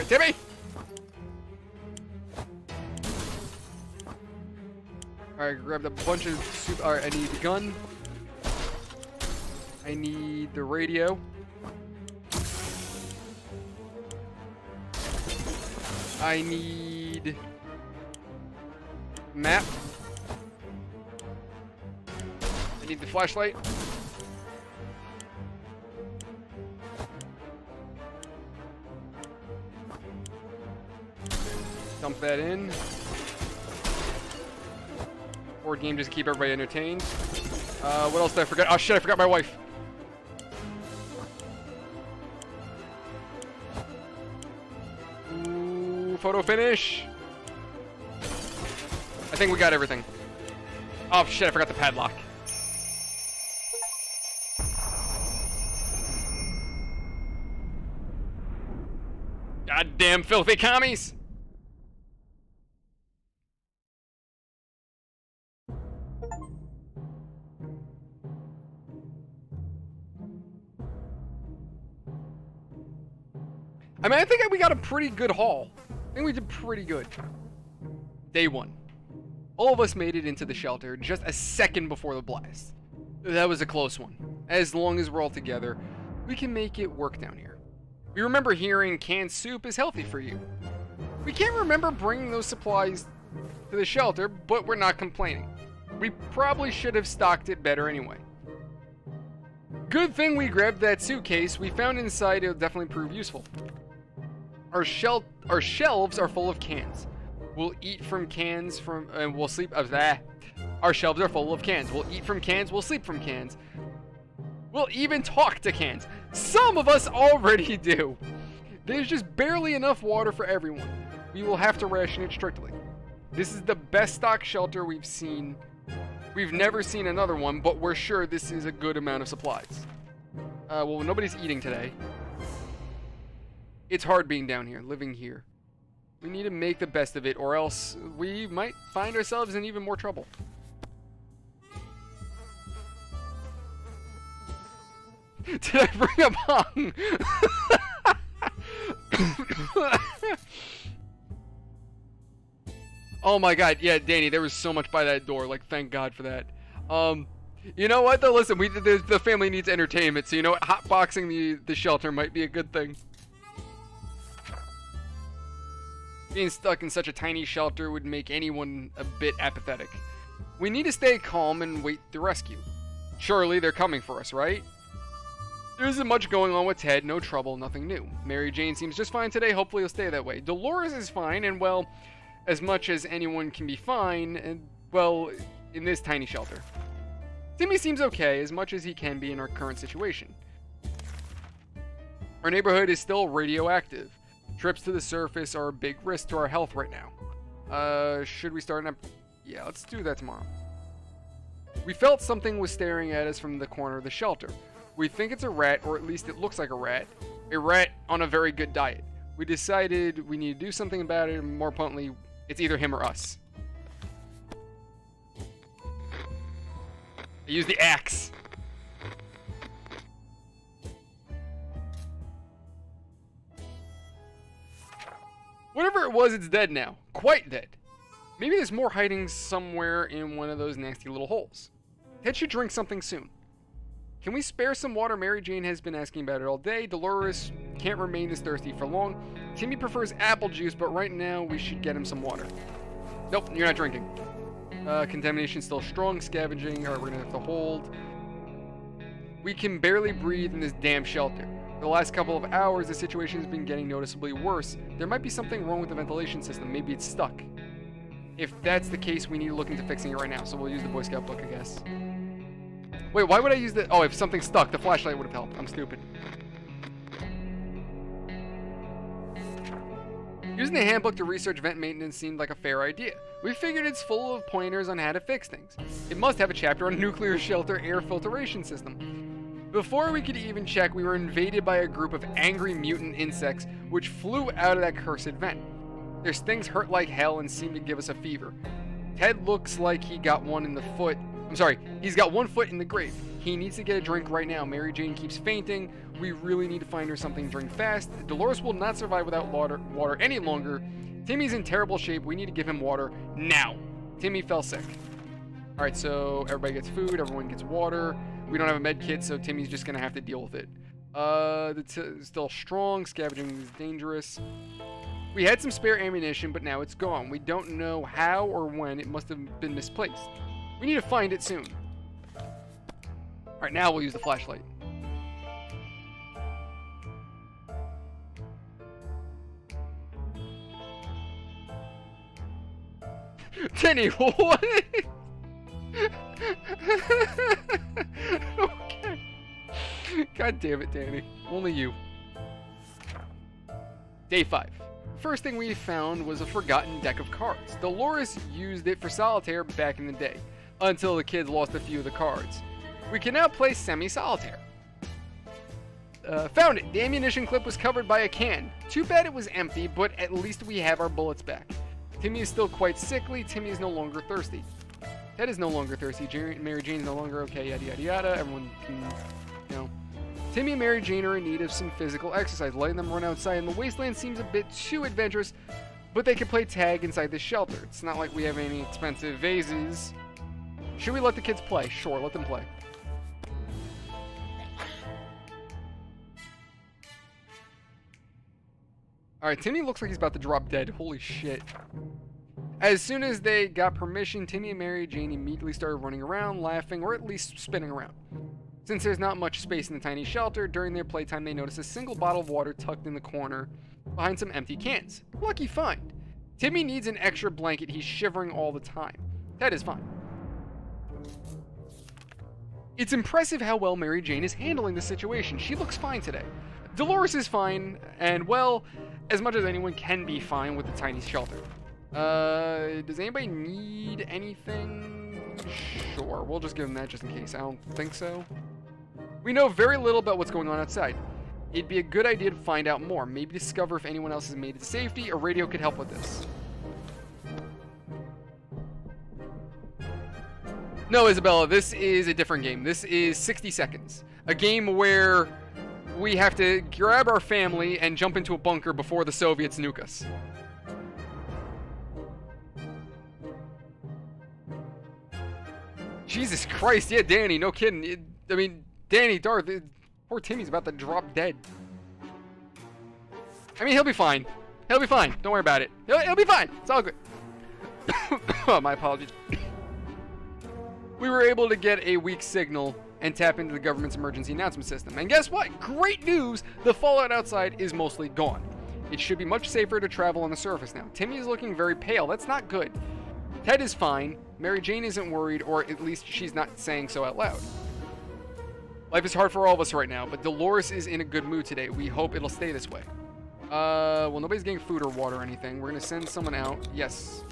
Timmy! Alright, grabbed a bunch of soup. Alright, I need the gun. I need the radio. I need map. I need the flashlight. Dump that in. Board game just to keep everybody entertained. What else did I forget? Oh shit, I forgot my wife. Ooh, photo finish. I think we got everything. Oh shit, I forgot the padlock. Goddamn filthy commies! I mean, I think we got a pretty good haul. I think we did pretty good. Day 1. All of us made it into the shelter just a second before the blast. That was a close one. As long as we're all together, we can make it work down here. We remember hearing canned soup is healthy for you. We can't remember bringing those supplies to the shelter, but we're not complaining. We probably should have stocked it better anyway. Good thing we grabbed that suitcase. We found inside it'll definitely prove useful. Our shelves are full of cans. We'll eat from cans and we'll sleep. Our shelves are full of cans. We'll eat from cans. We'll sleep from cans. We'll even talk to cans. Some of us already do. There's just barely enough water for everyone. We will have to ration it strictly. This is the best stock shelter we've seen. We've never seen another one, but we're sure this is a good amount of supplies. Well, nobody's eating today. It's hard being down here, living here. We need to make the best of it, or else we might find ourselves in even more trouble. Did I bring a bong? Oh my god, yeah, Danny, there was so much by that door. Like, thank God for that. You know what though? Listen, the family needs entertainment, so you know what? Hotboxing the shelter might be a good thing. Being stuck in such a tiny shelter would make anyone a bit apathetic. We need to stay calm and wait the rescue. Surely they're coming for us, right? There isn't much going on with Ted, no trouble, nothing new. Mary Jane seems just fine today, hopefully it'll stay that way. Dolores is fine, and well, as much as anyone can be fine, and well, in this tiny shelter. Timmy seems okay, as much as he can be in our current situation. Our neighborhood is still radioactive. Trips to the surface are a big risk to our health right now. Should we start Yeah, let's do that tomorrow. We felt something was staring at us from the corner of the shelter. We think it's a rat, or at least it looks like a rat. A rat on a very good diet. We decided we need to do something about it, and more importantly, it's either him or us. I use the axe. Whatever it was, it's dead now. Quite dead. Maybe there's more hiding somewhere in one of those nasty little holes. Ted should drink something soon. Can we spare some water? Mary Jane has been asking about it all day. Dolores can't remain this thirsty for long. Timmy prefers apple juice, but right now we should get him some water. Nope, you're not drinking. Contamination still strong. Scavenging. Alright, we're gonna have to hold. We can barely breathe in this damn shelter. For the last couple of hours, the situation has been getting noticeably worse. There might be something wrong with the ventilation system. Maybe it's stuck. If that's the case, we need to look into fixing it right now. So we'll use the Boy Scout book, I guess. Wait, why would I use the... Oh, if something stuck, the flashlight would have helped. I'm stupid. Using the handbook to research vent maintenance seemed like a fair idea. We figured it's full of pointers on how to fix things. It must have a chapter on nuclear shelter air filtration system. Before we could even check, we were invaded by a group of angry mutant insects which flew out of that cursed vent. Their stings hurt like hell and seemed to give us a fever. Ted looks like he got one in the foot. I'm sorry, he's got 1 foot in the grave. He needs to get a drink right now. Mary Jane keeps fainting. We really need to find her something to drink fast. Dolores will not survive without water any longer. Timmy's in terrible shape. We need to give him water now. Timmy fell sick. All right, so everybody gets food. Everyone gets water. We don't have a med kit, so Timmy's just going to have to deal with it. It's still strong. Scavenging is dangerous. We had some spare ammunition, but now it's gone. We don't know how or when. It must have been misplaced. We need to find it soon. Alright, now we'll use the flashlight. Tenny, what? Okay. God damn it, Danny. Only you. Day 5. First thing we found was a forgotten deck of cards. Dolores used it for solitaire back in the day, until the kids lost a few of the cards. We can now play semi-solitaire. Found it. The ammunition clip was covered by a can. Too bad it was empty, but at least we have our bullets back. Timmy is still quite sickly. Timmy is no longer thirsty. Ted is no longer thirsty. Mary Jane is no longer okay, yada yada yada. Everyone can, you know. Timmy and Mary Jane are in need of some physical exercise. Letting them run outside in the wasteland seems a bit too adventurous, but they can play tag inside this shelter. It's not like we have any expensive vases. Should we let the kids play? Sure, let them play. Alright, Timmy looks like he's about to drop dead. Holy shit. As soon as they got permission, Timmy and Mary Jane immediately started running around, laughing, or at least spinning around. Since there's not much space in the tiny shelter, during their playtime they noticed a single bottle of water tucked in the corner behind some empty cans. Lucky find. Timmy needs an extra blanket. He's shivering all the time. Ted is fine. It's impressive how well Mary Jane is handling the situation. She looks fine today. Dolores is fine, and well, as much as anyone can be fine with the tiny shelter. Does anybody need anything? Sure, we'll just give them that just in case. I don't think so. We know very little about what's going on outside. It'd be a good idea to find out more. Maybe discover if anyone else has made it to safety. A radio could help with this. No, Isabella, this is a different game. This is 60 seconds. A game where we have to grab our family and jump into a bunker before the Soviets nuke us. Jesus Christ, yeah, Danny, no kidding. I mean, Danny, Darth, poor Timmy's about to drop dead. I mean, he'll be fine. He'll be fine. Don't worry about it. He'll be fine. It's all good. Oh, my apologies. We were able to get a weak signal and tap into the government's emergency announcement system. And guess what? Great news! The fallout outside is mostly gone. It should be much safer to travel on the surface now. Timmy is looking very pale. That's not good. Ted is fine. Mary Jane isn't worried, or at least she's not saying so out loud. Life is hard for all of us right now, but Dolores is in a good mood today. We hope it'll stay this way. Well, nobody's getting food or water or anything. We're gonna send someone out. Yes.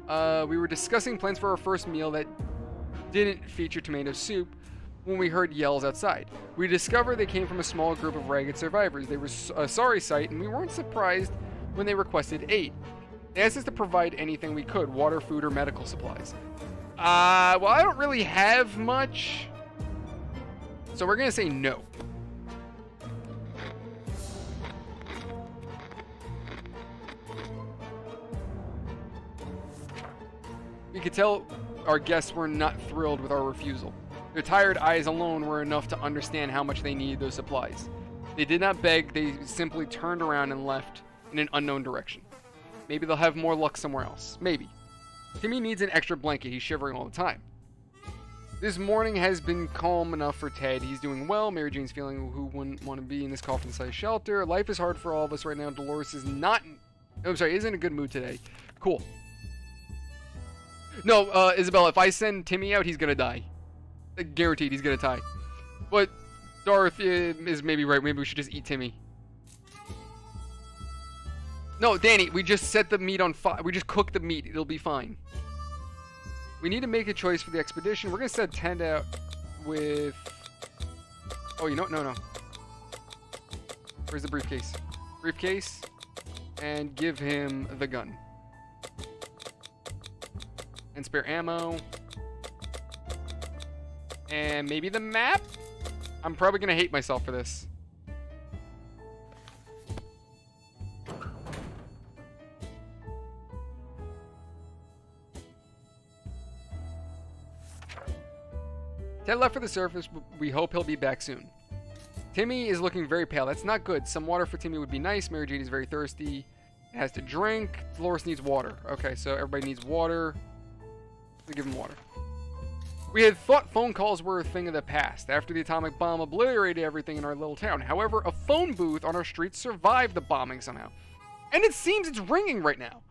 We were discussing plans for our first meal that didn't feature tomato soup when we heard yells outside. We discovered they came from a small group of ragged survivors. They were a sorry sight, and we weren't surprised when they requested aid. They asked us to provide anything we could, water, food, or medical supplies. Well, I don't really have much, so we're gonna say no. We could tell our guests were not thrilled with our refusal. Their tired eyes alone were enough to understand how much they needed those supplies. They did not beg, they simply turned around and left in an unknown direction. Maybe they'll have more luck somewhere else. Maybe. Timmy needs an extra blanket. He's shivering all the time. This morning has been calm enough for Ted. He's doing well. Mary Jane's feeling who wouldn't want to be in this coffin-sized shelter. Life is hard for all of us right now. Dolores is not... isn't in a good mood today. Cool. No, Isabella, if I send Timmy out, he's gonna die. Guaranteed, he's gonna die. But Darth is maybe right. Maybe we should just eat Timmy. No, Danny, we just set the meat on fire. We just cook the meat. It'll be fine. We need to make a choice for the expedition. We're going to send Ted out with... Oh, you know what? No. Where's the briefcase? Briefcase. And give him the gun. And spare ammo. And maybe the map? I'm probably going to hate myself for this. Ted left for the surface, but we hope he'll be back soon. Timmy is looking very pale. That's not good. Some water for Timmy would be nice. Mary Jane is very thirsty. Has to drink. Dolores needs water. Okay, so everybody needs water. We'll give him water. We had thought phone calls were a thing of the past after the atomic bomb obliterated everything in our little town. However, a phone booth on our street survived the bombing somehow. And it seems it's ringing right now.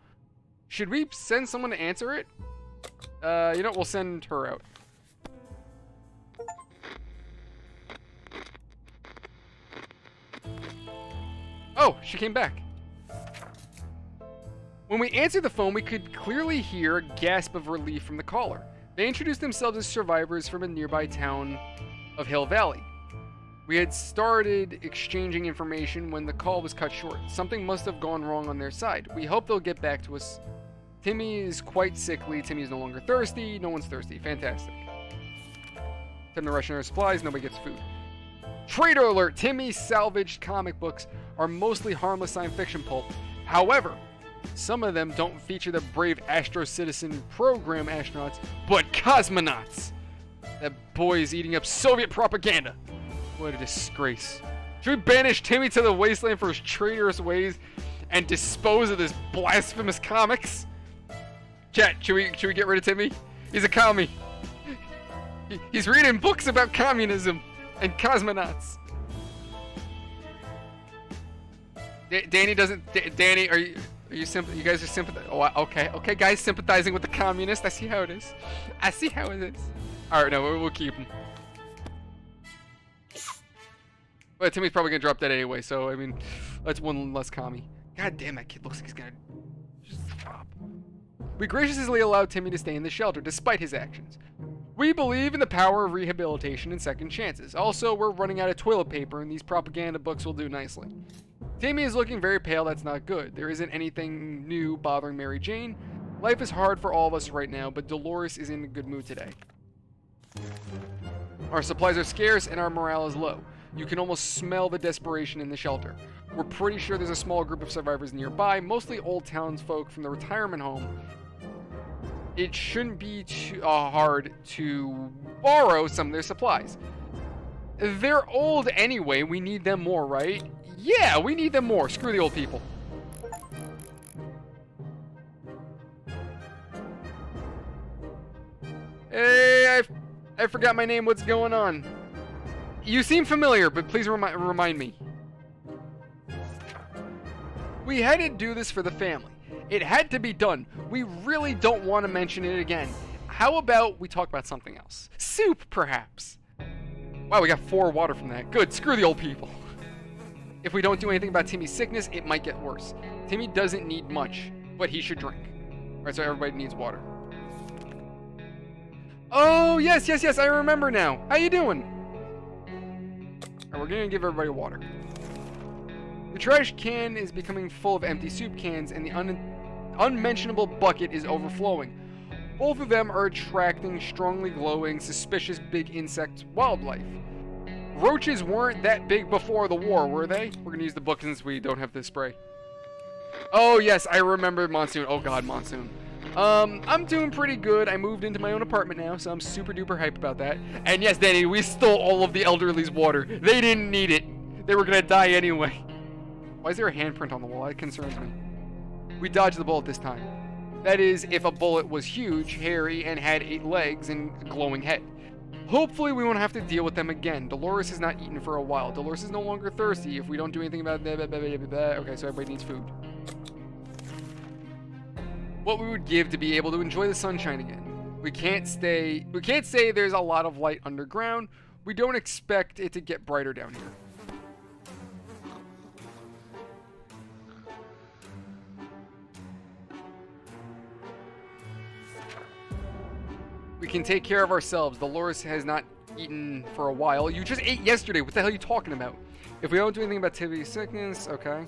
Should we send someone to answer it? You know what? We'll send her out. Oh, she came back. When we answered the phone, we could clearly hear a gasp of relief from the caller. They introduced themselves as survivors from a nearby town of Hill Valley. We had started exchanging information when the call was cut short. Something must have gone wrong on their side. We hope they'll get back to us. Timmy is quite sickly. Timmy is no longer thirsty. No one's thirsty. Fantastic. Time to ration our supplies. Nobody gets food. Traitor alert! Timmy's salvaged comic books are mostly harmless science fiction pulp. However, some of them don't feature the brave Astro Citizen program astronauts, but cosmonauts. That boy is eating up Soviet propaganda. What a disgrace. Should we banish Timmy to the wasteland for his traitorous ways and dispose of this blasphemous comics? Chat, should we get rid of Timmy? He's a commie. He's reading books about communism and cosmonauts. Danny doesn't. Danny, are you you guys are sympathizing? Oh, okay, guys, sympathizing with the communists. I see how it is. All right, no, we'll keep him. But Timmy's probably gonna drop dead anyway, so I mean, that's one less commie. God damn, that kid looks like he's gonna just drop. We graciously allowed Timmy to stay in the shelter despite his actions. We believe in the power of rehabilitation and second chances. Also, we're running out of toilet paper, and these propaganda books will do nicely. Timmy is looking very pale. That's not good. There isn't anything new bothering Mary Jane. Life is hard for all of us right now, but Dolores is in a good mood today. Our supplies are scarce and our morale is low. You can almost smell the desperation in the shelter. We're pretty sure there's a small group of survivors nearby, mostly old townsfolk from the retirement home. It shouldn't be too hard to borrow some of their supplies. They're old anyway, we need them more, right? Yeah, we need them more. Screw the old people. Hey, I forgot my name. What's going on? You seem familiar, but please remind me. We had to do this for the family. It had to be done. We really don't want to mention it again. How about we talk about something else? Soup, perhaps. Wow, we got 4 water from that. Good, screw the old people. If we don't do anything about Timmy's sickness, it might get worse. Timmy doesn't need much, but he should drink. Alright, so everybody needs water. Oh, yes, I remember now. How you doing? Alright, we're gonna give everybody water. The trash can is becoming full of empty soup cans, and the unmentionable bucket is overflowing. Both of them are attracting strongly glowing, suspicious big insect wildlife. Roaches weren't that big before the war, were they? We're gonna use the book since we don't have this spray. Oh, yes, I remember Monsoon. Oh, God, Monsoon. I'm doing pretty good. I moved into my own apartment now, so I'm super duper hyped about that. And yes, Danny, we stole all of the elderly's water. They didn't need it. They were gonna die anyway. Why is there a handprint on the wall? That concerns me. We dodged the bullet this time. That is, if a bullet was huge, hairy, and had 8 legs and a glowing head. Hopefully we won't have to deal with them again. Dolores has not eaten for a while. Dolores is no longer thirsty if we don't do anything about it. Okay, so everybody needs food. What we would give to be able to enjoy the sunshine again. We can't say there's a lot of light underground. We don't expect it to get brighter down here. We can take care of ourselves. Dolores has not eaten for a while. You just ate yesterday. What the hell are you talking about? If we don't do anything about Timmy's sickness, okay.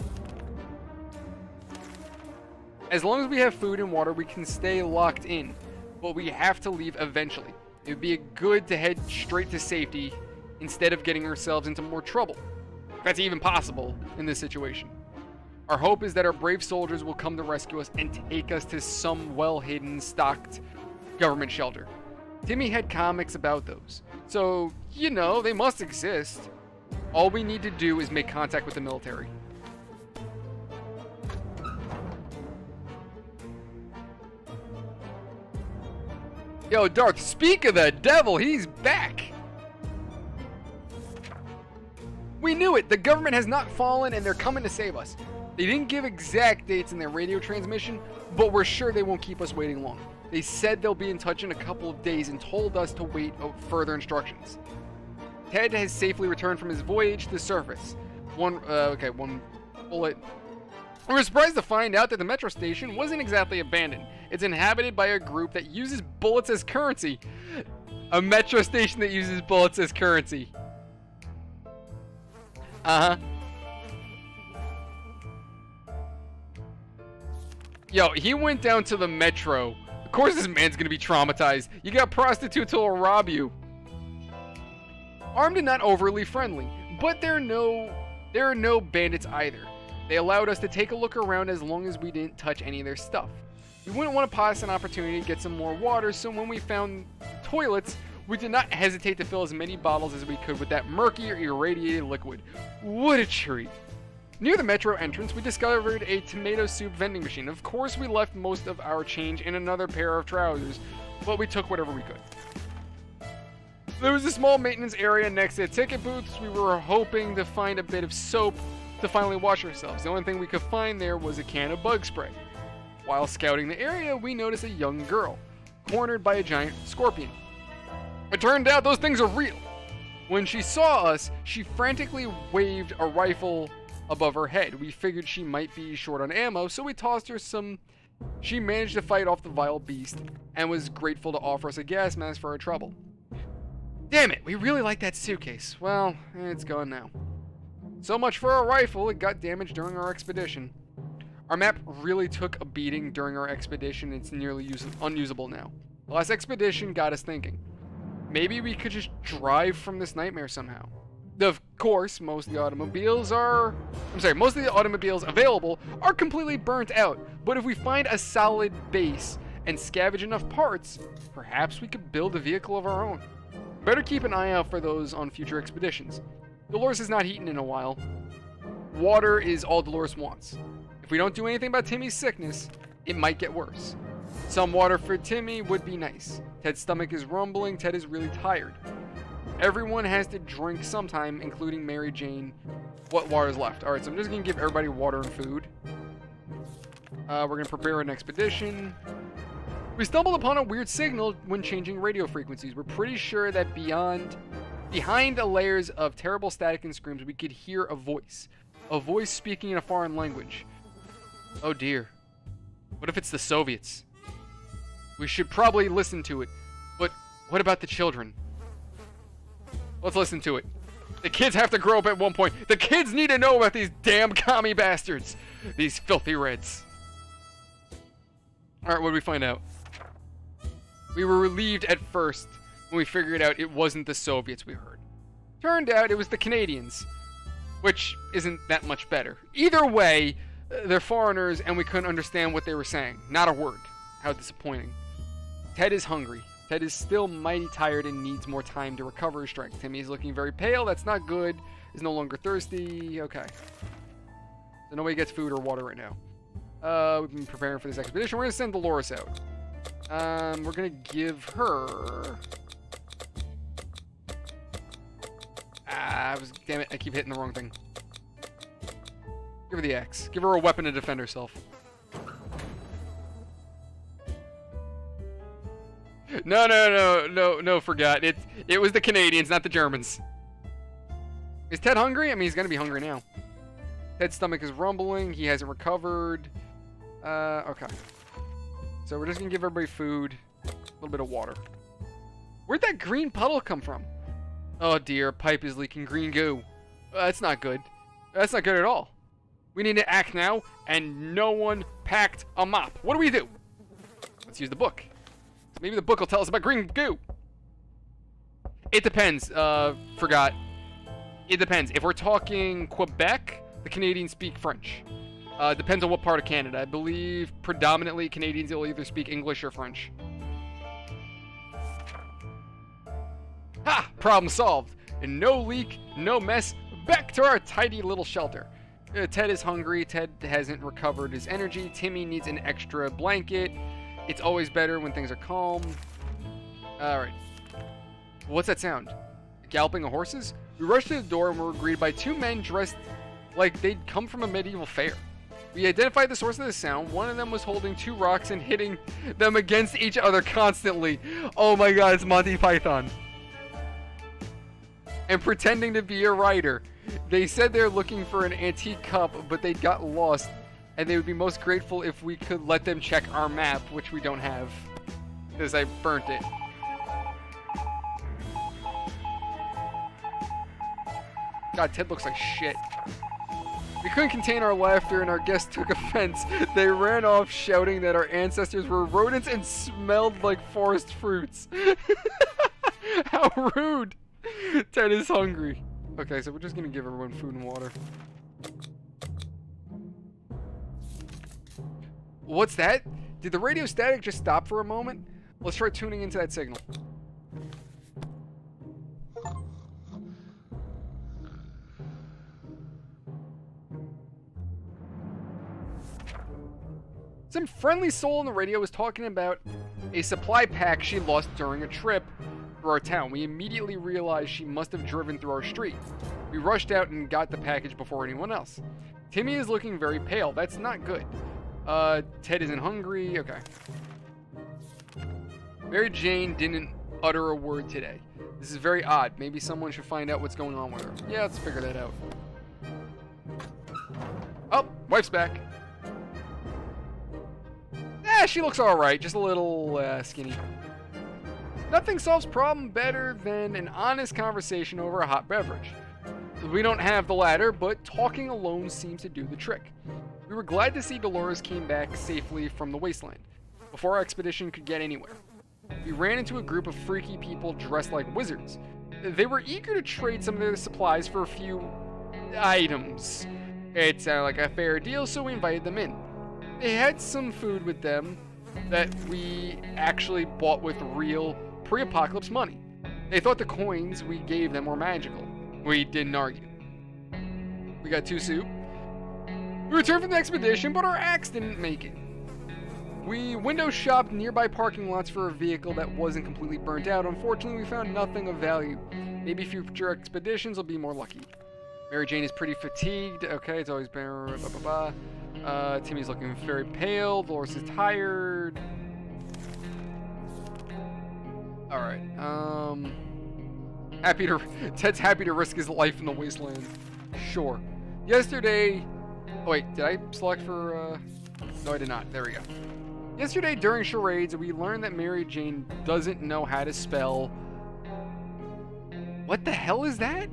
As long as we have food and water, we can stay locked in. But we have to leave eventually. It would be good to head straight to safety instead of getting ourselves into more trouble. If that's even possible in this situation. Our hope is that our brave soldiers will come to rescue us and take us to some well-hidden, stocked government shelter. Timmy had comics about those. So, you know, they must exist. All we need to do is make contact with the military. Yo, Darth, speak of the devil, he's back! We knew it! The government has not fallen and they're coming to save us. They didn't give exact dates in their radio transmission, but we're sure they won't keep us waiting long. They said they'll be in touch in a couple of days and told us to wait further instructions. Ted has safely returned from his voyage to the surface. One bullet. We were surprised to find out that the metro station wasn't exactly abandoned. It's inhabited by a group that uses bullets as currency. A metro station that uses bullets as currency. Uh-huh. Yo, he went down to the metro. Of course this man's gonna be traumatized. You got prostitutes who'll rob you. Armed and not overly friendly, but there are no bandits either. They allowed us to take a look around as long as we didn't touch any of their stuff. We wouldn't want to pass an opportunity to get some more water, so when we found toilets, we did not hesitate to fill as many bottles as we could with that murky or irradiated liquid. What a treat. Near the metro entrance, we discovered a tomato soup vending machine. Of course, we left most of our change in another pair of trousers, but we took whatever we could. There was a small maintenance area next to the ticket booths. We were hoping to find a bit of soap to finally wash ourselves. The only thing we could find there was a can of bug spray. While scouting the area, we noticed a young girl, cornered by a giant scorpion. It turned out those things are real. When she saw us, she frantically waved a rifle above her head. We figured she might be short on ammo, so we tossed her some. She managed to fight off the vile beast and was grateful to offer us a gas mask for our trouble. Damn it, we really like that suitcase. Well, it's gone now. So much for our rifle, it got damaged during our expedition. Our map really took a beating during our expedition. It's nearly unusable now. The last expedition got us thinking. Maybe we could just drive from this nightmare somehow. Of course, most of the automobiles available are completely burnt out. But if we find a solid base and scavenge enough parts, perhaps we could build a vehicle of our own. Better keep an eye out for those on future expeditions. Dolores has not eaten in a while. Water is all Dolores wants. If we don't do anything about Timmy's sickness, it might get worse. Some water for Timmy would be nice. Ted's stomach is rumbling. Ted is really tired. Everyone has to drink sometime, including Mary Jane. What water's left? Alright, so I'm just going to give everybody water and food. We're going to prepare an expedition. We stumbled upon a weird signal when changing radio frequencies. We're pretty sure that behind the layers of terrible static and screams, we could hear a voice. A voice speaking in a foreign language. Oh dear. What if it's the Soviets? We should probably listen to it. But what about the children? Let's listen to it. The kids have to grow up at one point. The kids need to know about these damn commie bastards. These filthy Reds. Alright, what did we find out? We were relieved at first when we figured out it wasn't the Soviets we heard. Turned out it was the Canadians, which isn't that much better. Either way, they're foreigners and we couldn't understand what they were saying. Not a word. How disappointing. Ted is hungry. Ted is still mighty tired and needs more time to recover his strength. Timmy is looking very pale. That's not good. Is no longer thirsty. Okay. So nobody gets food or water right now. We've been preparing for this expedition. We're going to send Dolores out. We're going to give her... Damn it, I keep hitting the wrong thing. Give her the axe. Give her a weapon to defend herself. No, forgot. It was the Canadians, not the Germans. Is Ted hungry? I mean, he's gonna be hungry now. Ted's stomach is rumbling. He hasn't recovered. Okay. So we're just gonna give everybody food. A little bit of water. Where'd that green puddle come from? Oh dear, pipe is leaking green goo. That's not good. That's not good at all. We need to act now, and no one packed a mop. What do we do? Let's use the book. Maybe the book will tell us about green goo. It depends. Forgot. It depends. If we're talking Quebec, the Canadians speak French. Depends on what part of Canada. I believe predominantly Canadians will either speak English or French. Ha! Problem solved. And no leak, no mess. Back to our tidy little shelter. Ted is hungry. Ted hasn't recovered his energy. Timmy needs an extra blanket. It's always better when things are calm. Alright. What's that sound? Galloping of horses? We rushed to the door and were greeted by two men dressed like they'd come from a medieval fair. We identified the source of the sound. One of them was holding two rocks and hitting them against each other constantly. Oh my god, it's Monty Python. And pretending to be a writer. They said they're looking for an antique cup, but they got lost. And they would be most grateful if we could let them check our map, which we don't have. Because I burnt it. God, Ted looks like shit. We couldn't contain our laughter and our guests took offense. They ran off shouting that our ancestors were rodents and smelled like forest fruits. How rude. Ted is hungry. Okay, so we're just gonna give everyone food and water. What's that? Did the radio static just stop for a moment? Let's try tuning into that signal. Some friendly soul on the radio was talking about a supply pack she lost during a trip through our town. We immediately realized she must have driven through our street. We rushed out and got the package before anyone else. Timmy is looking very pale. That's not good. Ted isn't hungry. Okay. Mary Jane didn't utter a word today. This is very odd. Maybe someone should find out what's going on with her. Yeah, let's figure that out. Oh, wife's back. She looks alright. Just a little, skinny. Nothing solves problem better than an honest conversation over a hot beverage. We don't have the latter, but talking alone seems to do the trick. We were glad to see Dolores came back safely from the wasteland, before our expedition could get anywhere. we ran into a group of freaky people dressed like wizards. They were eager to trade some of their supplies for a few items. It sounded like a fair deal, so we invited them in. They had some food with them that we actually bought with real pre-apocalypse money. They thought the coins we gave them were magical. We didn't argue. We got 2 soup. We returned from the expedition, but our axe didn't make it. We window shopped nearby parking lots for a vehicle that wasn't completely burnt out. Unfortunately, we found nothing of value. Maybe future expeditions will be more lucky. Mary Jane is pretty fatigued. Okay, it's always been... Timmy's looking very pale. Dolores is tired. Alright, Ted's happy to risk his life in the wasteland. Sure. Yesterday... Oh wait, did I select for, No, I did not. There we go. Yesterday, during charades, we learned that Mary Jane doesn't know how to spell... What the hell is that?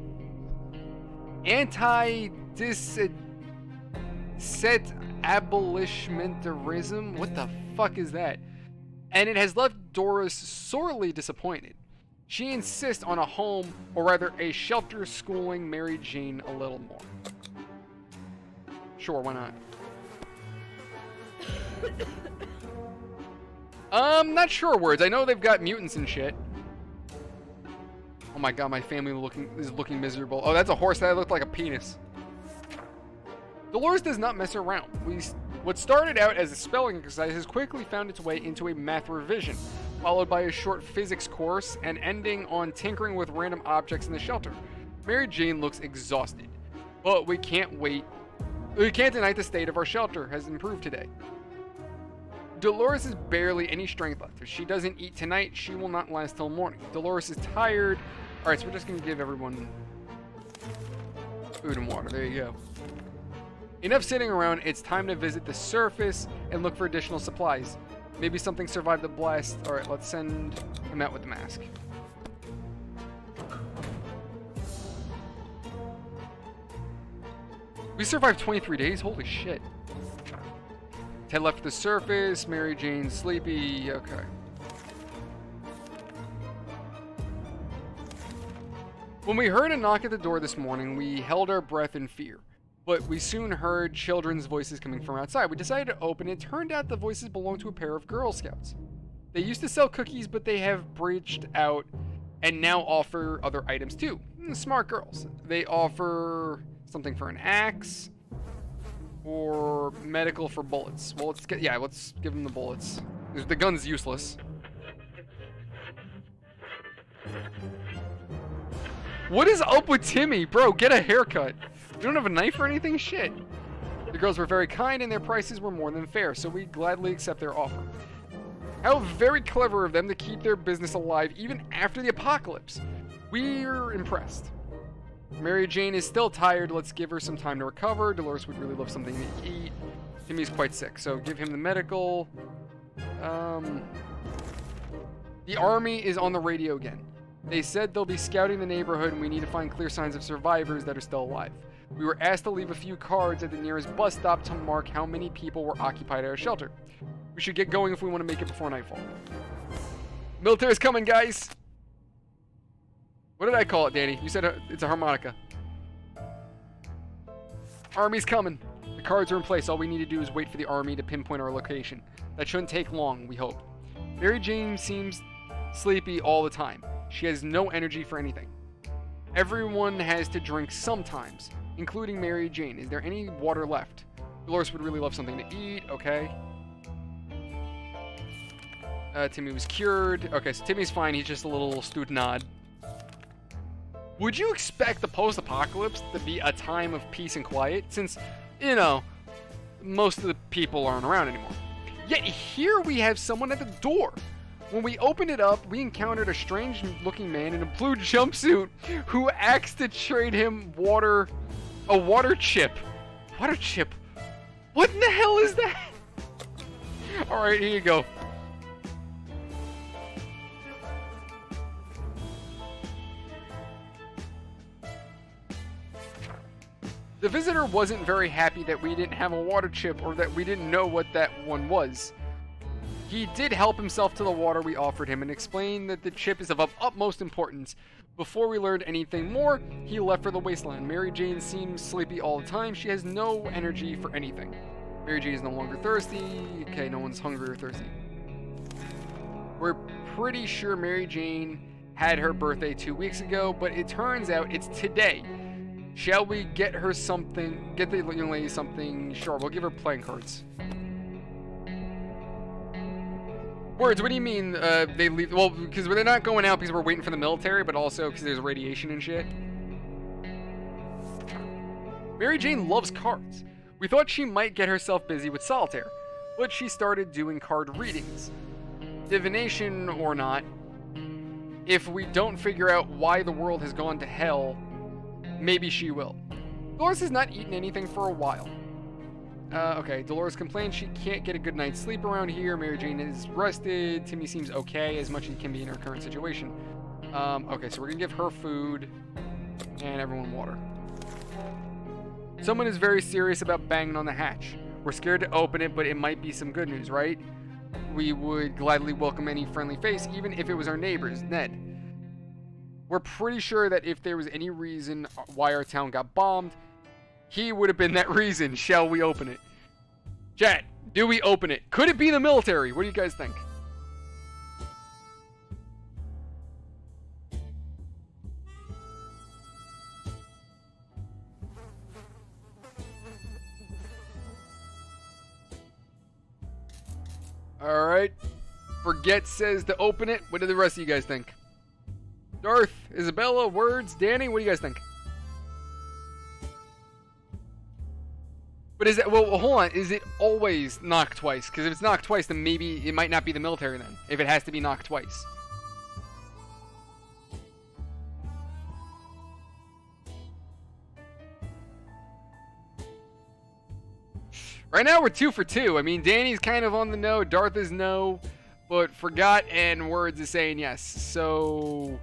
Abolishmentarianism? What the fuck is that? And it has left Doris sorely disappointed. She insists on a home, or rather a shelter, schooling Mary Jane a little more. Sure, why not? Not sure words. I know they've got mutants and shit. Oh my god, my family is looking miserable. Oh, that's a horse that looked like a penis. Dolores does not mess around. What started out as a spelling exercise has quickly found its way into a math revision, followed by a short physics course, and ending on tinkering with random objects in the shelter. Mary Jane looks exhausted, but we can't deny the state of our shelter has improved today. Dolores has barely any strength left. If she doesn't eat tonight, she will not last till morning. Dolores is tired. Alright, so we're just going to give everyone food and water. There you go. Enough sitting around. It's time to visit the surface and look for additional supplies. Maybe something survived the blast. Alright, let's send him out with the mask. We survived 23 days? Holy shit. Ted left the surface. Mary Jane's sleepy. Okay. When we heard a knock at the door this morning, we held our breath in fear. But we soon heard children's voices coming from outside. We decided to open it. Turned out the voices belonged to a pair of Girl Scouts. They used to sell cookies, but they have branched out and now offer other items too. Smart girls. They offer something for an axe or medical for bullets. Well, let's give them the bullets. The gun's useless. What is up with Timmy? Bro, get a haircut. You don't have a knife or anything? Shit. The girls were very kind and their prices were more than fair, so we gladly accept their offer. How very clever of them to keep their business alive even after the apocalypse. We're impressed. Mary Jane is still tired. Let's give her some time to recover. Dolores would really love something to eat. Timmy's quite sick, so give him the medical. The army is on the radio again. They said they'll be scouting the neighborhood and we need to find clear signs of survivors that are still alive. We were asked to leave a few cards at the nearest bus stop to mark how many people were occupied at our shelter. We should get going if we want to make it before nightfall. Military's coming, guys! What did I call it, Danny? You said it's a harmonica. Army's coming. The cards are in place. All we need to do is wait for the army to pinpoint our location. That shouldn't take long, we hope. Mary Jane seems sleepy all the time. She has no energy for anything. Everyone has to drink sometimes, including Mary Jane. Is there any water left? Dolores would really love something to eat. Okay. Timmy was cured. Okay, so Timmy's fine. He's just a little stutenod. Would you expect the post-apocalypse to be a time of peace and quiet? Since, you know, most of the people aren't around anymore. Yet here we have someone at the door. When we opened it up, we encountered a strange-looking man in a blue jumpsuit who asked to trade him a water chip. Water chip? What in the hell is that? Alright, here you go. The visitor wasn't very happy that we didn't have a water chip or that we didn't know what that one was. He did help himself to the water we offered him and explained that the chip is of utmost importance. Before we learned anything more, he left for the wasteland. Mary Jane seems sleepy all the time. She has no energy for anything. Mary Jane is no longer thirsty. Okay, no one's hungry or thirsty. We're pretty sure Mary Jane had her birthday 2 weeks ago, but it turns out it's today. Shall we get her something? Get the young lady something? Sure, we'll give her playing cards. Words, what do you mean they leave? Well, because they're not going out because we're waiting for the military, but also because there's radiation and shit. Mary Jane loves cards. We thought she might get herself busy with solitaire, but she started doing card readings. Divination or not, if we don't figure out why the world has gone to hell, maybe she will. Dolores has not eaten anything for a while. Okay, Dolores complains she can't get a good night's sleep around here. Mary Jane is rested. Timmy seems okay, as much as he can be in her current situation. Okay, so we're gonna give her food and everyone water. Someone is very serious about banging on the hatch. We're scared to open it, but it might be some good news, right? We would gladly welcome any friendly face, even if it was our neighbors, Ned. We're pretty sure that if there was any reason why our town got bombed, he would have been that reason. Shall we open it? Chat, do we open it? Could it be the military? What do you guys think? Alright. Forget says to open it. What do the rest of you guys think? Darth, Isabella, Words, Danny, what do you guys think? But is that, well, hold on, is it always knock twice? Because if it's knocked twice, then maybe it might not be the military then, if it has to be knocked twice. Right now we're 2 for 2. I mean, Danny's kind of on the no, Darth is no, but Forgot and Words is saying yes. So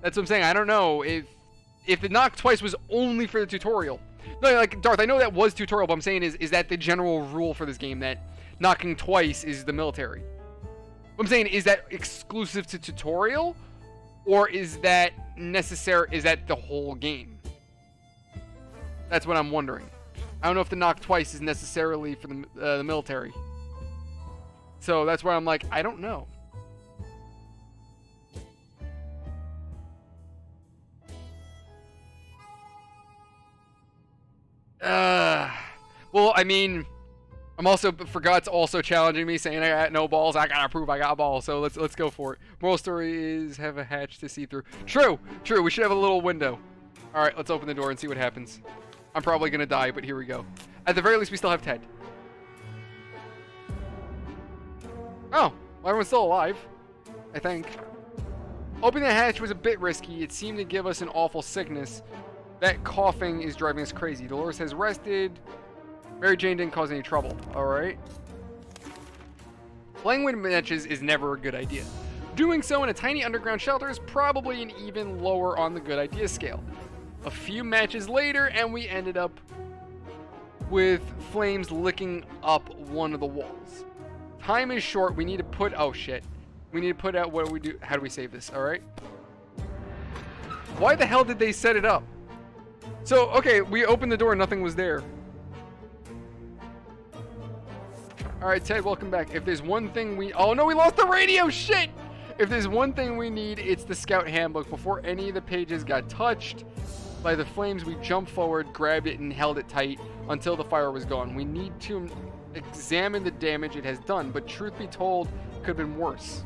that's what I'm saying. I don't know if the knock twice was only for the tutorial. No, like, Darth, I know that was tutorial, but I'm saying is that the general rule for this game, that knocking twice is the military? What I'm saying, is that exclusive to tutorial? Or is that necessary, is that the whole game? That's what I'm wondering. I don't know if the knock twice is necessarily for the military. So that's why I'm like, I don't know. Well, I mean, Forgot's also challenging me, saying I got no balls. I gotta prove I got balls. So let's go for it. Moral story is have a hatch to see through. True. We should have a little window. All right, let's open the door and see what happens. I'm probably gonna die, but here we go. At the very least, we still have Ted. Oh, well, everyone's still alive, I think. Opening the hatch was a bit risky. It seemed to give us an awful sickness. That coughing is driving us crazy. Dolores has rested. Mary Jane didn't cause any trouble. Alright. Playing with matches is never a good idea. Doing so in a tiny underground shelter is probably an even lower on the good idea scale. A few matches later, and we ended up with flames licking up one of the walls. Time is short. We need to put... Oh, shit. We need to put out... What do we do? How do we save this? Alright. Why the hell did they set it up? So, okay, we opened the door and nothing was there. Alright, Ted, welcome back. If there's one thing we... Oh, no, we lost the radio! Shit! If there's one thing we need, it's the Scout Handbook. Before any of the pages got touched by the flames, we jumped forward, grabbed it, and held it tight until the fire was gone. We need to examine the damage it has done, but truth be told, it could have been worse.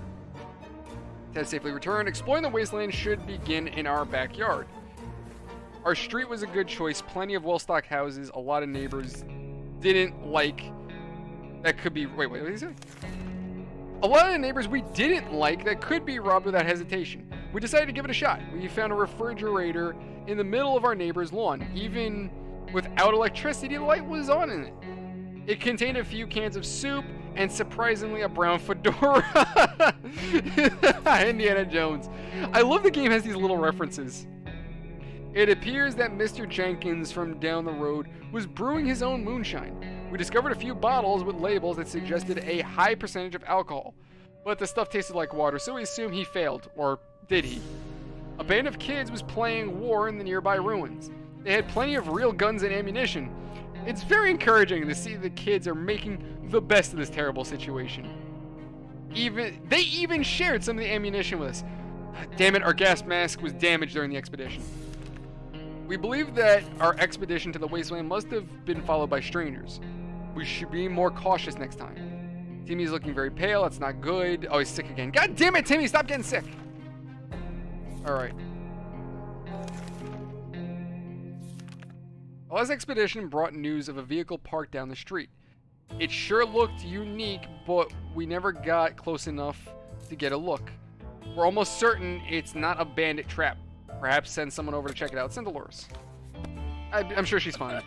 Ted safely returned. Exploring the wasteland should begin in our backyard. Our street was a good choice. Plenty of well-stocked houses. A lot of neighbors didn't like... That could be... Wait, what did he say? A lot of the neighbors we didn't like that could be robbed without hesitation. We decided to give it a shot. We found a refrigerator in the middle of our neighbor's lawn. Even without electricity, the light was on in it. It contained a few cans of soup and surprisingly a brown fedora. Indiana Jones. I love the game has these little references. It appears that Mr. Jenkins from down the road was brewing his own moonshine. We discovered a few bottles with labels that suggested a high percentage of alcohol, but the stuff tasted like water, so we assume he failed. Or did he? A band of kids was playing war in the nearby ruins. They had plenty of real guns and ammunition. It's very encouraging to see the kids are making the best of this terrible situation. They even shared some of the ammunition with us. Damn it, our gas mask was damaged during the expedition. We believe that our expedition to the wasteland must have been followed by strangers. We should be more cautious next time. Timmy's looking very pale. That's not good. Oh, he's sick again. God damn it, Timmy, stop getting sick. All right. Our last expedition brought news of a vehicle parked down the street. It sure looked unique, but we never got close enough to get a look. We're almost certain it's not a bandit trap. Perhaps send someone over to check it out. Send Dolores. I'm sure she's fine.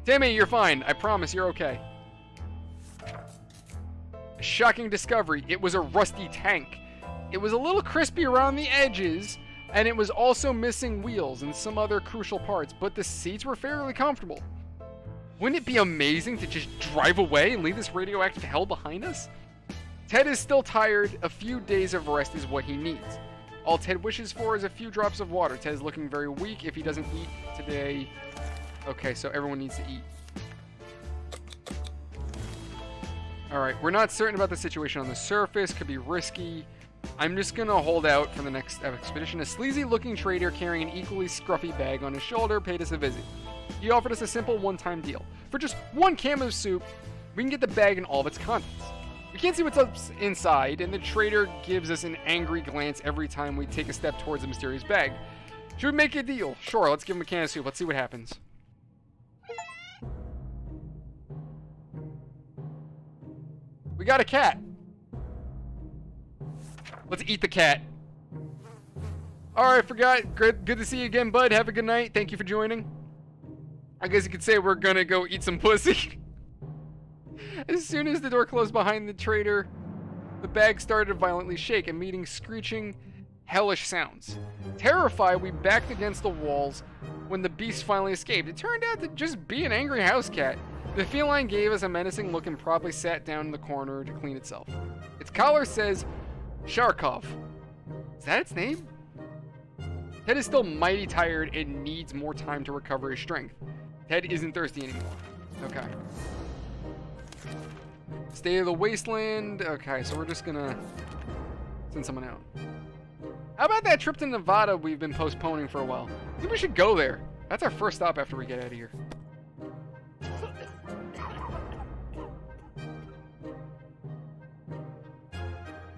Timmy, you're fine. I promise you're okay. A shocking discovery. It was a rusty tank. It was a little crispy around the edges, and it was also missing wheels and some other crucial parts, but the seats were fairly comfortable. Wouldn't it be amazing to just drive away and leave this radioactive hell behind us? Ted is still tired. A few days of rest is what he needs. All Ted wishes for is a few drops of water. Ted is looking very weak if he doesn't eat today. Okay, so everyone needs to eat. Alright, we're not certain about the situation on the surface. Could be risky. I'm just gonna hold out for the next expedition. A sleazy-looking trader carrying an equally scruffy bag on his shoulder paid us a visit. He offered us a simple one-time deal. For just one can of soup, we can get the bag and all of its contents. We can't see what's up inside, and the trader gives us an angry glance every time we take a step towards the mysterious bag. Should we make a deal? Sure, let's give him a can of soup. Let's see what happens. We got a cat. Let's eat the cat. Alright, forgot. Good to see you again, bud. Have a good night. Thank you for joining. I guess you could say we're gonna go eat some pussy. As soon as the door closed behind the trader, the bag started to violently shake, emitting screeching, hellish sounds. Terrified, we backed against the walls when the beast finally escaped. It turned out to just be an angry house cat. The feline gave us a menacing look and promptly sat down in the corner to clean itself. Its collar says Sharkov. Is that its name? Ted is still mighty tired and needs more time to recover his strength. Ted isn't thirsty anymore. Okay. State of the wasteland. Okay, so we're just gonna send someone out. How about that trip to Nevada we've been postponing for a while? I think we should go there. That's our first stop after we get out of here.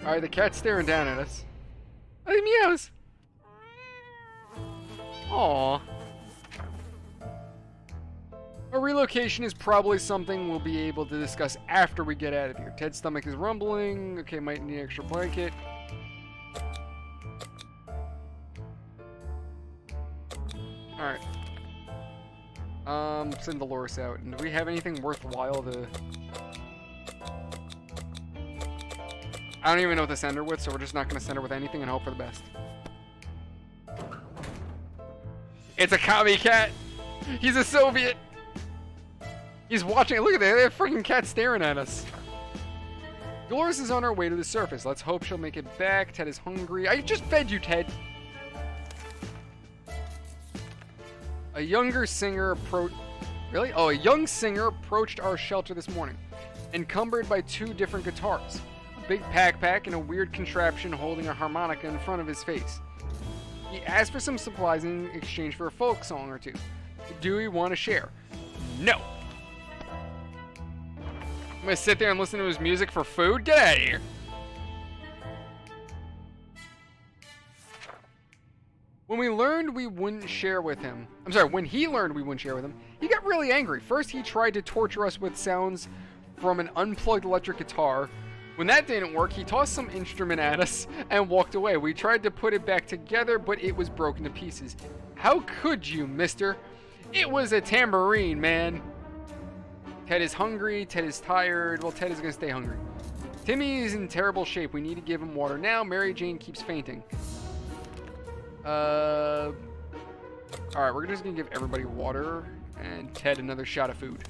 Alright, the cat's staring down at us. Oh, he meows. Aww. A relocation is probably something we'll be able to discuss after we get out of here. Ted's stomach is rumbling. Okay, might need an extra blanket. Alright. Send Dolores out. And do we have anything worthwhile to... I don't even know what to send her with, so we're just not going to send her with anything and hope for the best. It's a commie cat! He's a Soviet! He's watching. Look at that. That freaking cat staring at us. Dolores is on her way to the surface. Let's hope she'll make it back. Ted is hungry. I just fed you, Ted. A younger singer approached... Really? Oh, a young singer approached our shelter this morning, encumbered by two different guitars. A big backpack and a weird contraption holding a harmonica in front of his face. He asked for some supplies in exchange for a folk song or two. Do we want to share? No. I'm gonna sit there and listen to his music for food? Get out of here! When we learned we wouldn't share with him... I'm sorry, when he learned we wouldn't share with him, he got really angry. First, he tried to torture us with sounds from an unplugged electric guitar. When that didn't work, he tossed some instrument at us and walked away. We tried to put it back together, but it was broken to pieces. How could you, mister? It was a tambourine, man. Ted is hungry. Ted is tired. Well, Ted is going to stay hungry. Timmy is in terrible shape. We need to give him water now. Mary Jane keeps fainting. Alright, we're just gonna give everybody water and Ted another shot of food.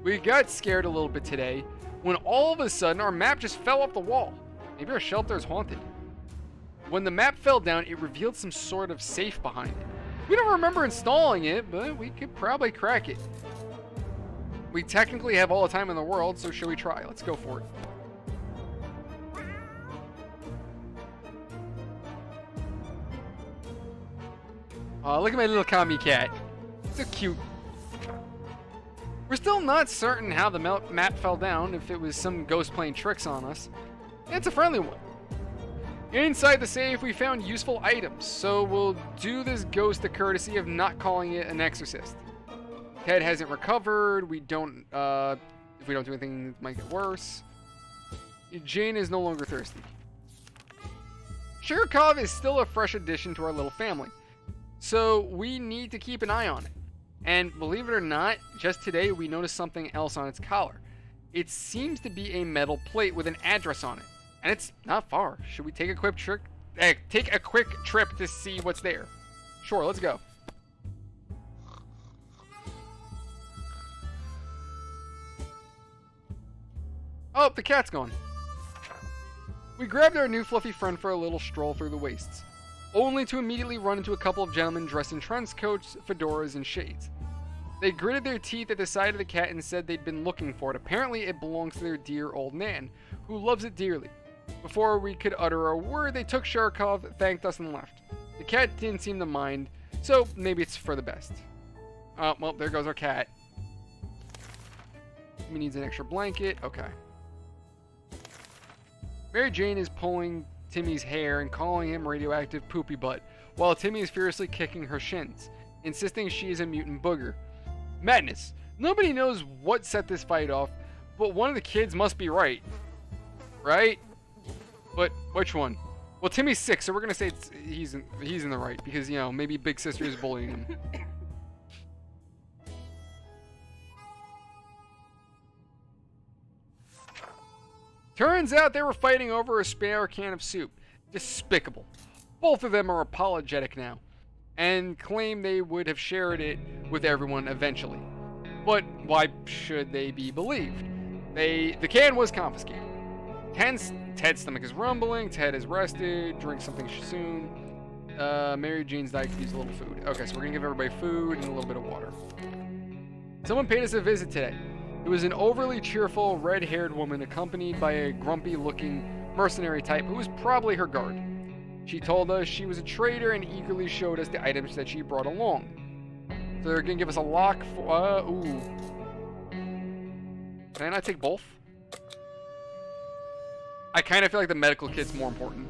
We got scared a little bit today when all of a sudden our map just fell off the wall. Maybe our shelter is haunted. When the map fell down, it revealed some sort of safe behind it. We don't remember installing it, but we could probably crack it. We technically have all the time in the world, so should we try? Let's go for it. Look at my little commie cat. So cute. We're still not certain how the map fell down, if it was some ghost playing tricks on us. It's a friendly one. Inside the safe, we found useful items, so we'll do this ghost the courtesy of not calling it an exorcist. Ted hasn't recovered. If we don't do anything, it might get worse. Jane is no longer thirsty. Shirkov is still a fresh addition to our little family, so we need to keep an eye on it. And believe it or not, just today we noticed something else on its collar. It seems to be a metal plate with an address on it, and it's not far. Should we take a quick trip? Take a quick trip to see what's there. Sure, let's go. Oh, the cat's gone. We grabbed our new fluffy friend for a little stroll through the wastes, only to immediately run into a couple of gentlemen dressed in trench coats, fedoras, and shades. They gritted their teeth at the sight of the cat and said they'd been looking for it. Apparently, it belongs to their dear old man, who loves it dearly. Before we could utter a word, they took Sharkov, thanked us, and left. The cat didn't seem to mind, so maybe it's for the best. Oh, well, there goes our cat. He needs an extra blanket. Okay. Mary Jane is pulling Timmy's hair and calling him radioactive poopy butt, while Timmy is furiously kicking her shins, insisting she is a mutant booger. Madness. Nobody knows what set this fight off, but one of the kids must be right. Right? But which one? Well, Timmy's 6, so we're gonna say he's in the right, because, you know, maybe Big Sister is bullying him. Turns out they were fighting over a spare can of soup. Despicable. Both of them are apologetic now, and claim they would have shared it with everyone eventually. But why should they be believed? The can was confiscated. Ted's stomach is rumbling. Ted is rested. Drink something soon. Mary Jane's diet could use a little food. Okay, so we're gonna give everybody food and a little bit of water. Someone paid us a visit today. It was an overly cheerful, red-haired woman accompanied by a grumpy-looking mercenary type who was probably her guard. She told us she was a trader and eagerly showed us the items that she brought along. So they're gonna give us a lock for, ooh. Can I take both? I kind of feel like the medical kit's more important.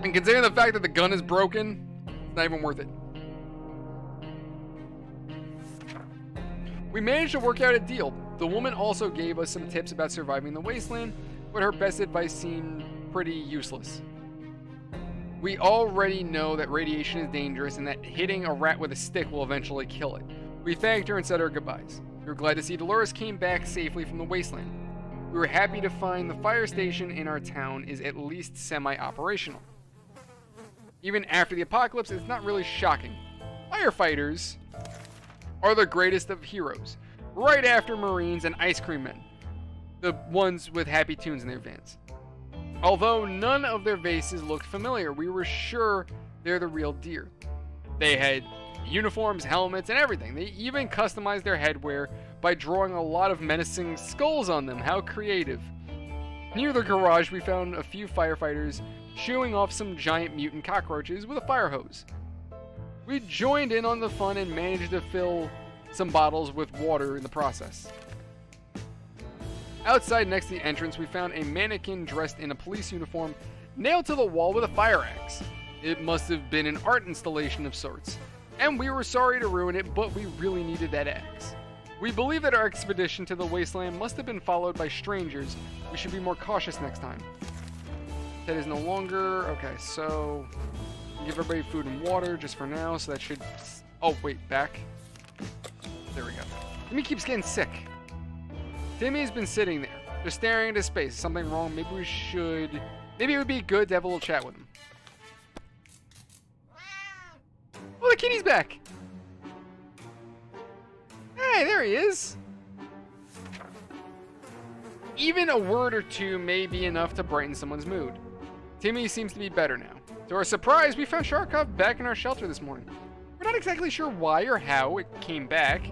And considering the fact that the gun is broken, it's not even worth it. We managed to work out a deal. The woman also gave us some tips about surviving the wasteland, but her best advice seemed pretty useless. We already know that radiation is dangerous and that hitting a rat with a stick will eventually kill it. We thanked her and said our goodbyes. We were glad to see Dolores came back safely from the wasteland. We were happy to find the fire station in our town is at least semi-operational. Even after the apocalypse, it's not really shocking. Firefighters are the greatest of heroes, right after Marines and Ice Cream Men, the ones with happy tunes in their vans. Although none of their faces looked familiar, we were sure they're the real deal. They had uniforms, helmets, and everything. They even customized their headwear by drawing a lot of menacing skulls on them. How creative. Near the garage, we found a few firefighters shooing off some giant mutant cockroaches with a fire hose. We joined in on the fun and managed to fill some bottles with water in the process. Outside next to the entrance, we found a mannequin dressed in a police uniform nailed to the wall with a fire axe. It must have been an art installation of sorts, and we were sorry to ruin it, but we really needed that axe. We believe that our expedition to the wasteland must have been followed by strangers. We should be more cautious next time. That is no longer... Okay, so... give everybody food and water just for now, so that should... Oh, wait, back. There we go. Timmy keeps getting sick. Timmy's been sitting there, just staring into space. Is something wrong? Maybe we should Maybe it would be good to have a little chat with him. Oh, the kitty's back. Hey, there he is. Even a word or two may be enough to brighten someone's mood. Timmy seems to be better now. To our surprise, we found Sharkov back in our shelter this morning. We're not exactly sure why or how it came back.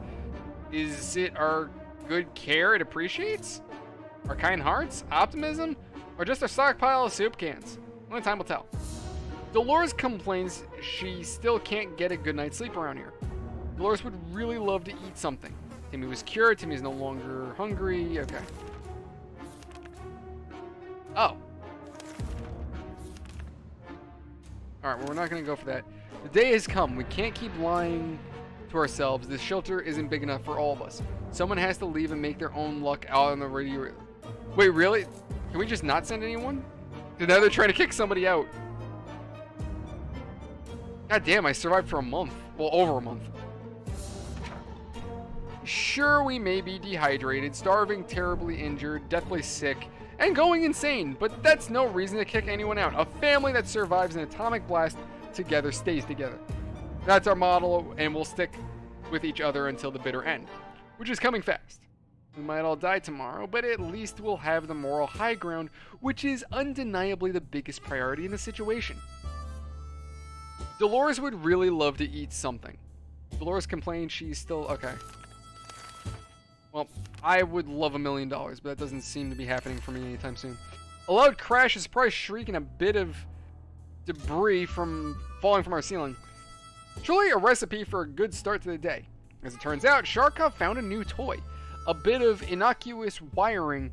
Is it our good care it appreciates? Our kind hearts? Optimism? Or just a stockpile of soup cans? Only time will tell. Dolores complains she still can't get a good night's sleep around here. Dolores would really love to eat something. Timmy was cured. Timmy's no longer hungry. Okay. Oh. Alright, well, we're not going to go for that. The day has come. We can't keep lying to ourselves. This shelter isn't big enough for all of us. Someone has to leave and make their own luck out on the radio. Wait, really? Can we just not send anyone? Now they're trying to kick somebody out. God damn, I survived for a month. Well, over a month. Sure, we may be dehydrated, starving, terribly injured, deathly sick, and going insane, but that's no reason to kick anyone out. A family that survives an atomic blast together stays together. That's our model, and we'll stick with each other until the bitter end, which is coming fast. We might all die tomorrow, but at least we'll have the moral high ground, which is undeniably the biggest priority in the situation. Dolores would really love to eat something. Dolores complains she's still... Okay. Well, I would love $1 million, but that doesn't seem to be happening for me anytime soon. A loud crash, a surprise shriek, and a bit of debris from falling from our ceiling. Surely a recipe for a good start to the day. As it turns out, Sharkov found a new toy. A bit of innocuous wiring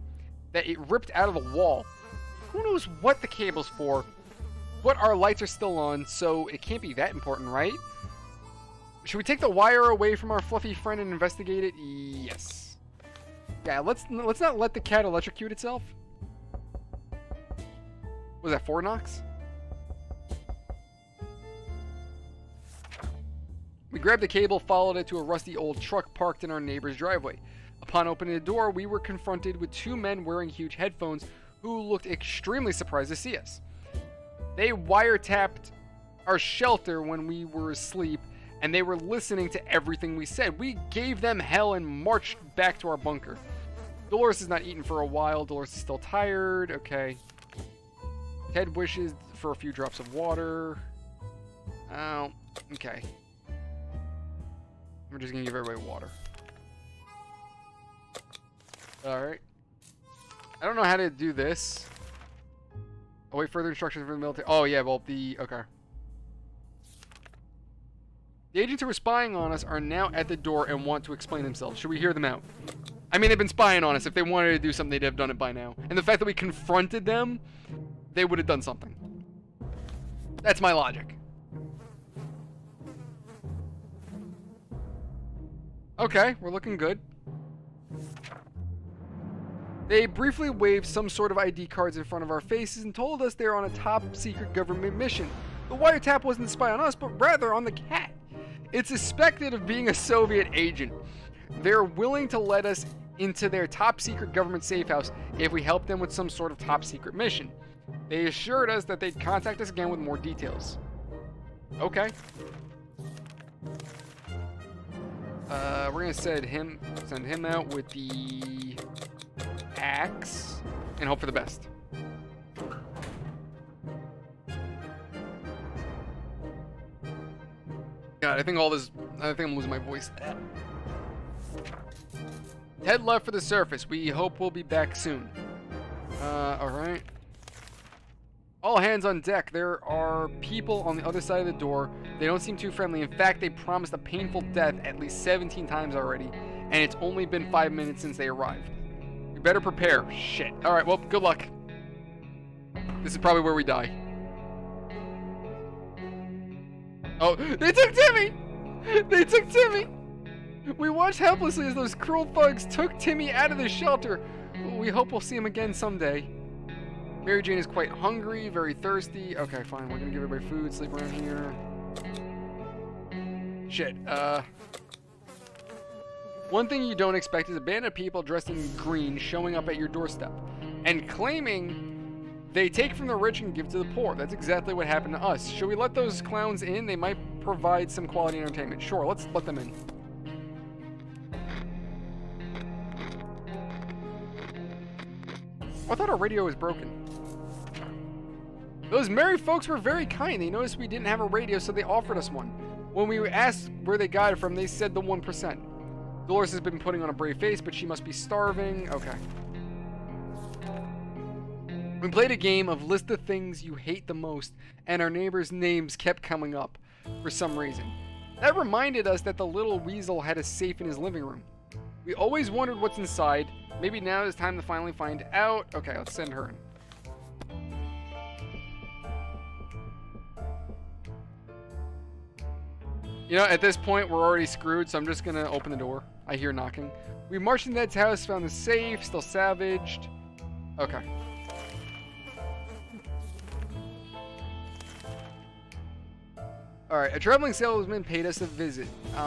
that it ripped out of the wall. Who knows what the cable's for, but our lights are still on, so it can't be that important, right? Should we take the wire away from our fluffy friend and investigate it? Yes. Yeah, let's not let the cat electrocute itself. Was that 4 knocks? We grabbed the cable, followed it to a rusty old truck parked in our neighbor's driveway. Upon opening the door, we were confronted with 2 men wearing huge headphones who looked extremely surprised to see us. They wiretapped our shelter when we were asleep, and they were listening to everything we said. We gave them hell and marched back to our bunker. Dolores has not eaten for a while. Dolores is still tired. Okay. Ted wishes for a few drops of water. Oh, okay. We're just gonna give everybody water. Alright. I don't know how to do this. Await further instructions from the military. Oh, yeah, well, okay. The agents who were spying on us are now at the door and want to explain themselves. Should we hear them out? I mean, they've been spying on us. If they wanted to do something, they'd have done it by now. And the fact that we confronted them, they would have done something. That's my logic. Okay, we're looking good. They briefly waved some sort of ID cards in front of our faces and told us they're on a top secret government mission. The wiretap wasn't to spy on us, but rather on the cat. It's suspected of being a Soviet agent. They're willing to let us into their top secret government safe house if we help them with some sort of top secret mission. They assured us that they'd contact us again with more details. Okay. We're gonna send him out with the axe and hope for the best. God, I think I'm losing my voice. Ted left for the surface. We hope we'll be back soon. Alright. All hands on deck. There are people on the other side of the door. They don't seem too friendly. In fact, they promised a painful death at least 17 times already, and it's only been 5 minutes since they arrived. We better prepare. Shit. Alright, well, good luck. This is probably where we die. Oh, they took Timmy! They took Timmy! We watched helplessly as those cruel thugs took Timmy out of the shelter. We hope we'll see him again someday. Mary Jane is quite hungry, very thirsty. Okay, fine. We're gonna give everybody food, sleep around here. Shit, one thing you don't expect is a band of people dressed in green showing up at your doorstep and claiming They take from the rich and give to the poor. That's exactly what happened to us. Should we let those clowns in? They might provide some quality entertainment. Sure, let's let them in. I thought our radio was broken. Those merry folks were very kind. They noticed we didn't have a radio, so they offered us one. When we asked where they got it from, they said the 1%. Dolores has been putting on a brave face, but she must be starving. Okay. We played a game of list the things you hate the most, and our neighbors' names kept coming up for some reason. That reminded us that the little weasel had a safe in his living room. We always wondered what's inside. Maybe now is time to finally find out. Okay, let's send her in. You know, at this point, we're already screwed, so I'm just gonna open the door. I hear knocking. We marched into Ned's house, found the safe, still savaged. Okay. Alright, a traveling salesman paid us a visit. Do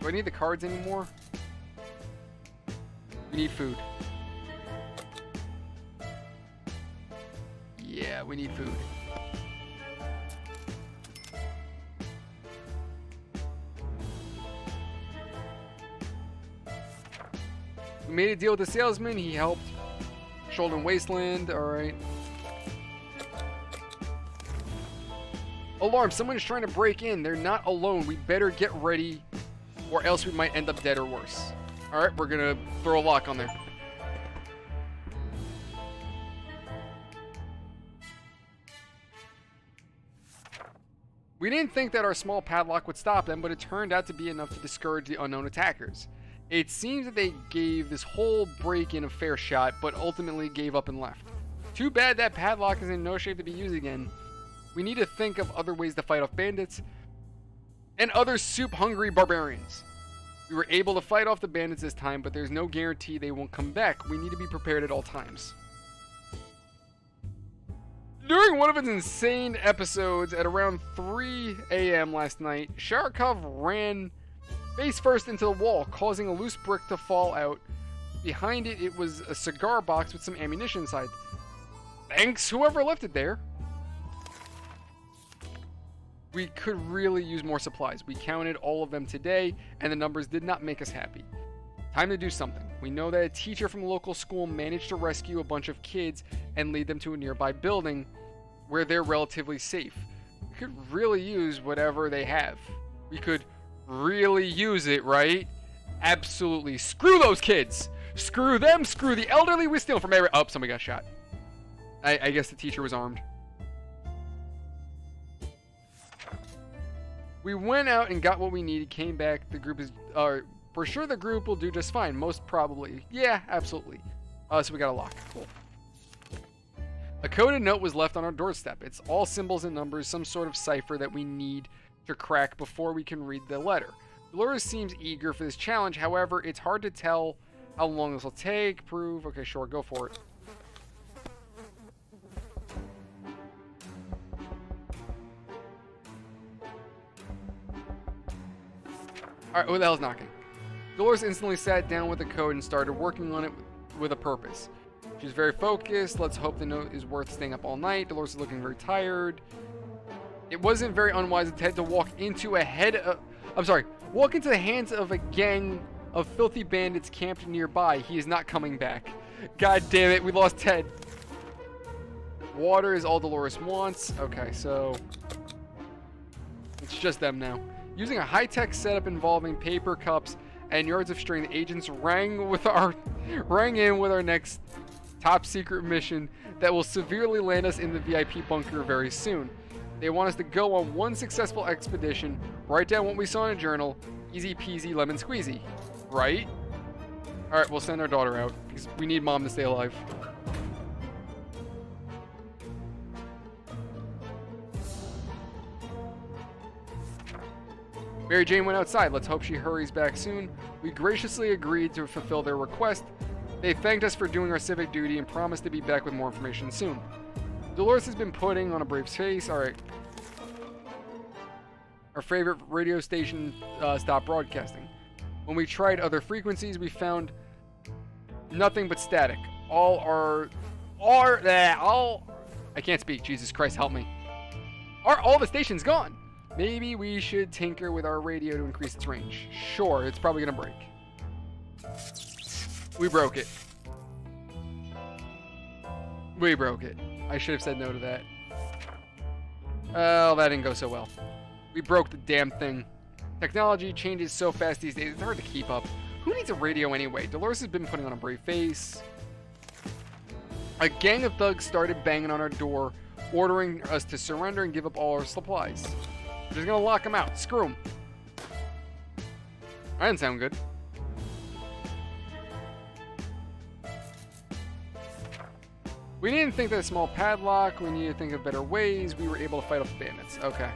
I need the cards anymore? We need food. Yeah, we need food. We made a deal with the salesman. He helped. Shoulder Wasteland. Alright. Alarm. Someone is trying to break in. They're not alone. We better get ready, or else we might end up dead or worse. Alright, we're gonna throw a lock on there. We didn't think that our small padlock would stop them, but it turned out to be enough to discourage the unknown attackers. It seems that they gave this whole break-in a fair shot, but ultimately gave up and left. Too bad that padlock is in no shape to be used again. We need to think of other ways to fight off bandits and other soup-hungry barbarians. We were able to fight off the bandits this time, but there's no guarantee they won't come back. We need to be prepared at all times. During one of its insane episodes at around 3 a.m. last night, Sharkov ran face first into the wall, causing a loose brick to fall out. Behind it, it was a cigar box with some ammunition inside. Thanks, whoever left it there. We could really use more supplies. We counted all of them today, and the numbers did not make us happy. Time to do something. We know that a teacher from the local school managed to rescue a bunch of kids and lead them to a nearby building where they're relatively safe. We could really use whatever they have. We could really use it, right? Absolutely. Screw those kids! Screw them! Screw the elderly! We steal from every... Oh, somebody got shot. I guess the teacher was armed. We went out and got what we needed, came back. The group is... for sure the group will do just fine. Most probably. Yeah, absolutely. So we got a lock. Cool. A coded note was left on our doorstep. It's all symbols and numbers, some sort of cipher that we need to crack before we can read the letter. Dolores seems eager for this challenge. However, it's hard to tell how long this will take. Prove. Okay, sure. Go for it. Alright, who the hell's knocking? Dolores instantly sat down with the code and started working on it with a purpose. She's very focused. Let's hope the note is worth staying up all night. Dolores is looking very tired. It wasn't very unwise of Ted to walk into the hands of a gang of filthy bandits camped nearby. He is not coming back. God damn it, we lost Ted. Water is all Dolores wants. Okay, so it's just them now. Using a high-tech setup involving paper cups and yards of string, the agents rang in with our next top-secret mission that will severely land us in the VIP bunker very soon. They want us to go on one successful expedition, write down what we saw in a journal, easy peasy lemon squeezy, right? Alright, we'll send our daughter out, because we need mom to stay alive. Mary Jane went outside. Let's hope she hurries back soon. We graciously agreed to fulfill their request. They thanked us for doing our civic duty and promised to be back with more information soon. Dolores has been putting on a brave face. Alright. Our favorite radio station stopped broadcasting. When we tried other frequencies, we found nothing but static. All I can't speak. Jesus Christ, help me. Are all the stations gone? Maybe we should tinker with our radio to increase its range. Sure, it's probably gonna break. We broke it. We broke it. I should have said no to that. Oh, that didn't go so well. We broke the damn thing. Technology changes so fast these days, it's hard to keep up. Who needs a radio anyway? Dolores has been putting on a brave face. A gang of thugs started banging on our door, ordering us to surrender and give up all our supplies. We're just gonna lock them out. Screw them. That didn't sound good. We didn't think that a small padlock. We need to think of better ways. We were able to fight off the bandits. Okay.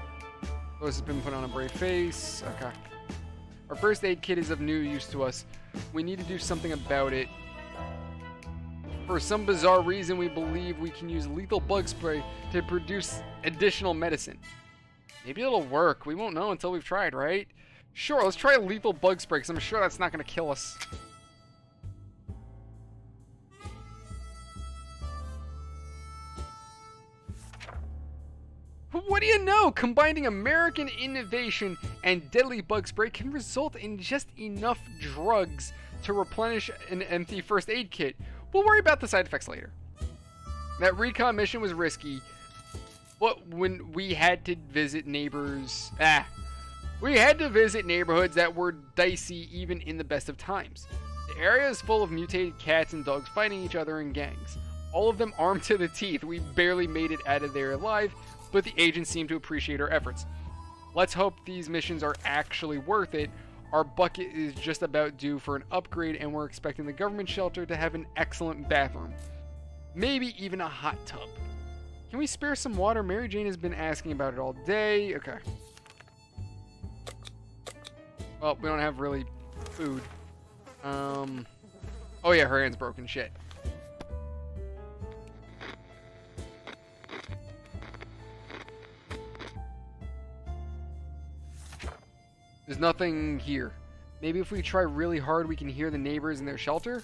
Rose has been put on a brave face. Okay. Our first aid kit is of new use to us. We need to do something about it. For some bizarre reason, we believe we can use lethal bug spray to produce additional medicine. Maybe it'll work. We won't know until we've tried, right? Sure, let's try lethal bug spray, because I'm sure that's not going to kill us. What do you know? Combining American innovation and deadly bug spray can result in just enough drugs to replenish an empty first aid kit. We'll worry about the side effects later. That recon mission was risky, but when we had to visit neighbors... we had to visit neighborhoods that were dicey even in the best of times. The area is full of mutated cats and dogs fighting each other in gangs. All of them armed to the teeth. We barely made it out of there alive, but the agents seem to appreciate our efforts. Let's hope these missions are actually worth it. Our bucket is just about due for an upgrade, and we're expecting the government shelter to have an excellent bathroom. Maybe even a hot tub. Can we spare some water? Mary Jane has been asking about it all day. Okay. Well, we don't have really food. Oh yeah, her hand's broken. Shit. There's nothing here. Maybe if we try really hard, we can hear the neighbors in their shelter?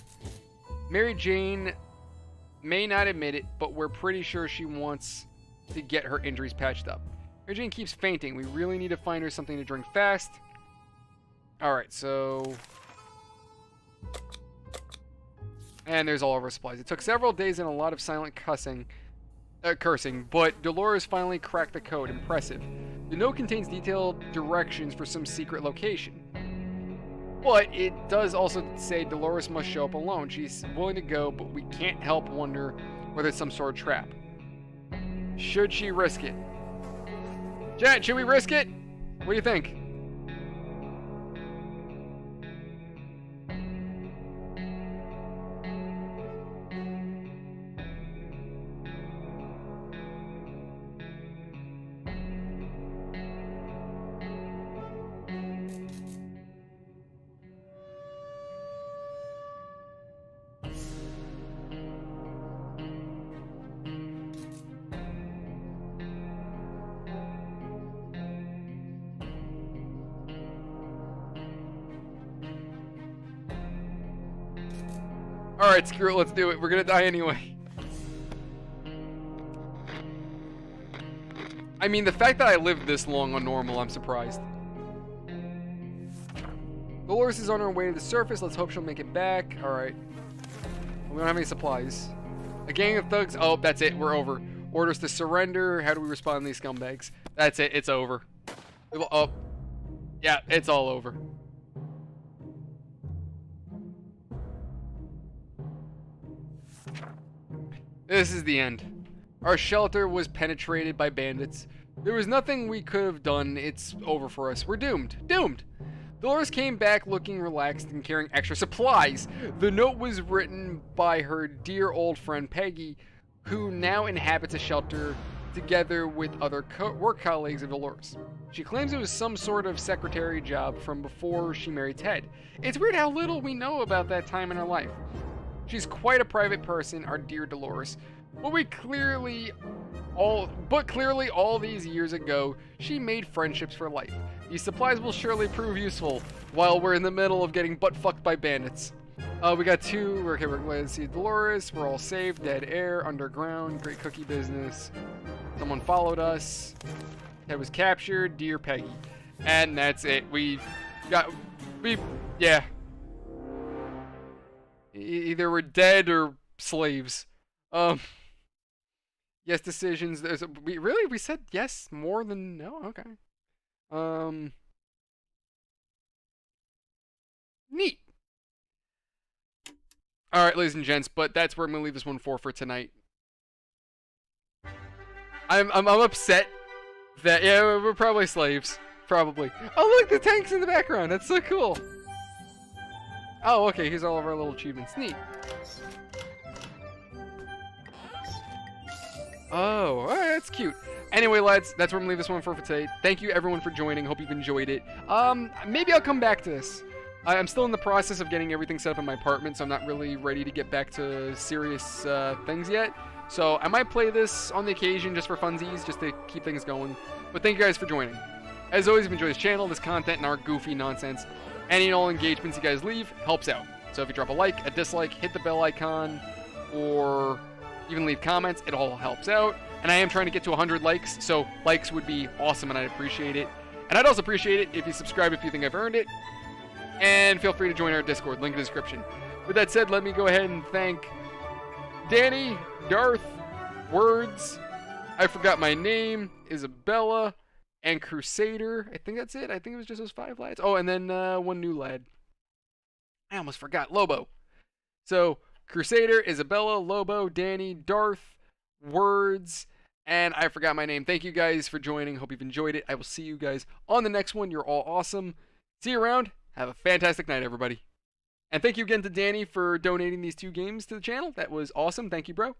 Mary Jane may not admit it, but we're pretty sure she wants to get her injuries patched up. Mary Jane keeps fainting. We really need to find her something to drink fast. Alright, so... And there's all of our supplies. It took several days and a lot of silent cursing, but Dolores finally cracked the code. Impressive. The note contains detailed directions for some secret location. But it does also say Dolores must show up alone. She's willing to go, but we can't help wonder whether it's some sort of trap. Should she risk it? Chat, should we risk it? What do you think? Alright, screw it, let's do it. We're gonna die anyway. I mean, the fact that I lived this long on normal, I'm surprised. Dolores is on her way to the surface. Let's hope she'll make it back. Alright. We don't have any supplies. A gang of thugs. Oh, that's it. We're over. Orders to surrender. How do we respond to these scumbags? That's it. It's over. Oh. Yeah, it's all over. This is the end. Our shelter was penetrated by bandits. There was nothing we could have done. It's over for us. We're doomed. Doomed! Dolores came back looking relaxed and carrying extra supplies. The note was written by her dear old friend Peggy, who now inhabits a shelter together with other work colleagues of Dolores. She claims it was some sort of secretary job from before she married Ted. It's weird how little we know about that time in her life. She's quite a private person, our dear Dolores. But clearly all these years ago, she made friendships for life. These supplies will surely prove useful while we're in the middle of getting butt-fucked by bandits. We got two. Okay, let's see. Dolores, we're all saved. Dead air, underground, great cookie business. Someone followed us. Ted was captured. Dear Peggy, and that's it. Yeah. Either we're dead or slaves. Yes, decisions. We said yes more than no. Okay. Neat. All right, ladies and gents, but that's where I'm gonna leave this one for tonight. I'm upset that we're probably slaves, probably. Oh look, the tank's in the background. That's so cool. Oh, okay. Here's all of our little achievements. Neat. Oh, all right, that's cute. Anyway, lads, that's where I'm gonna leave this one for today. Thank you everyone for joining. Hope you've enjoyed it. Maybe I'll come back to this. I'm still in the process of getting everything set up in my apartment, so I'm not really ready to get back to serious things yet. So I might play this on the occasion just for funsies, just to keep things going. But thank you guys for joining. As always, if you enjoy this channel, this content, and our goofy nonsense, any and all engagements you guys leave helps out. So if you drop a like, a dislike, hit the bell icon, or even leave comments, it all helps out. And I am trying to get to 100 likes, so likes would be awesome and I'd appreciate it. And I'd also appreciate it if you subscribe if you think I've earned it. And feel free to join our Discord, link in the description. With that said, let me go ahead and thank Danny, Darth, Words, I forgot my name, Isabella, and Crusader. I think that's it. I think it was just those 5 lads. Oh, and then one new lad. I almost forgot. Lobo. So, Crusader, Isabella, Lobo, Danny, Darth, Words, and I forgot my name. Thank you guys for joining. Hope you've enjoyed it. I will see you guys on the next one. You're all awesome. See you around. Have a fantastic night, everybody. And thank you again to Danny for donating these 2 games to the channel. That was awesome. Thank you, bro.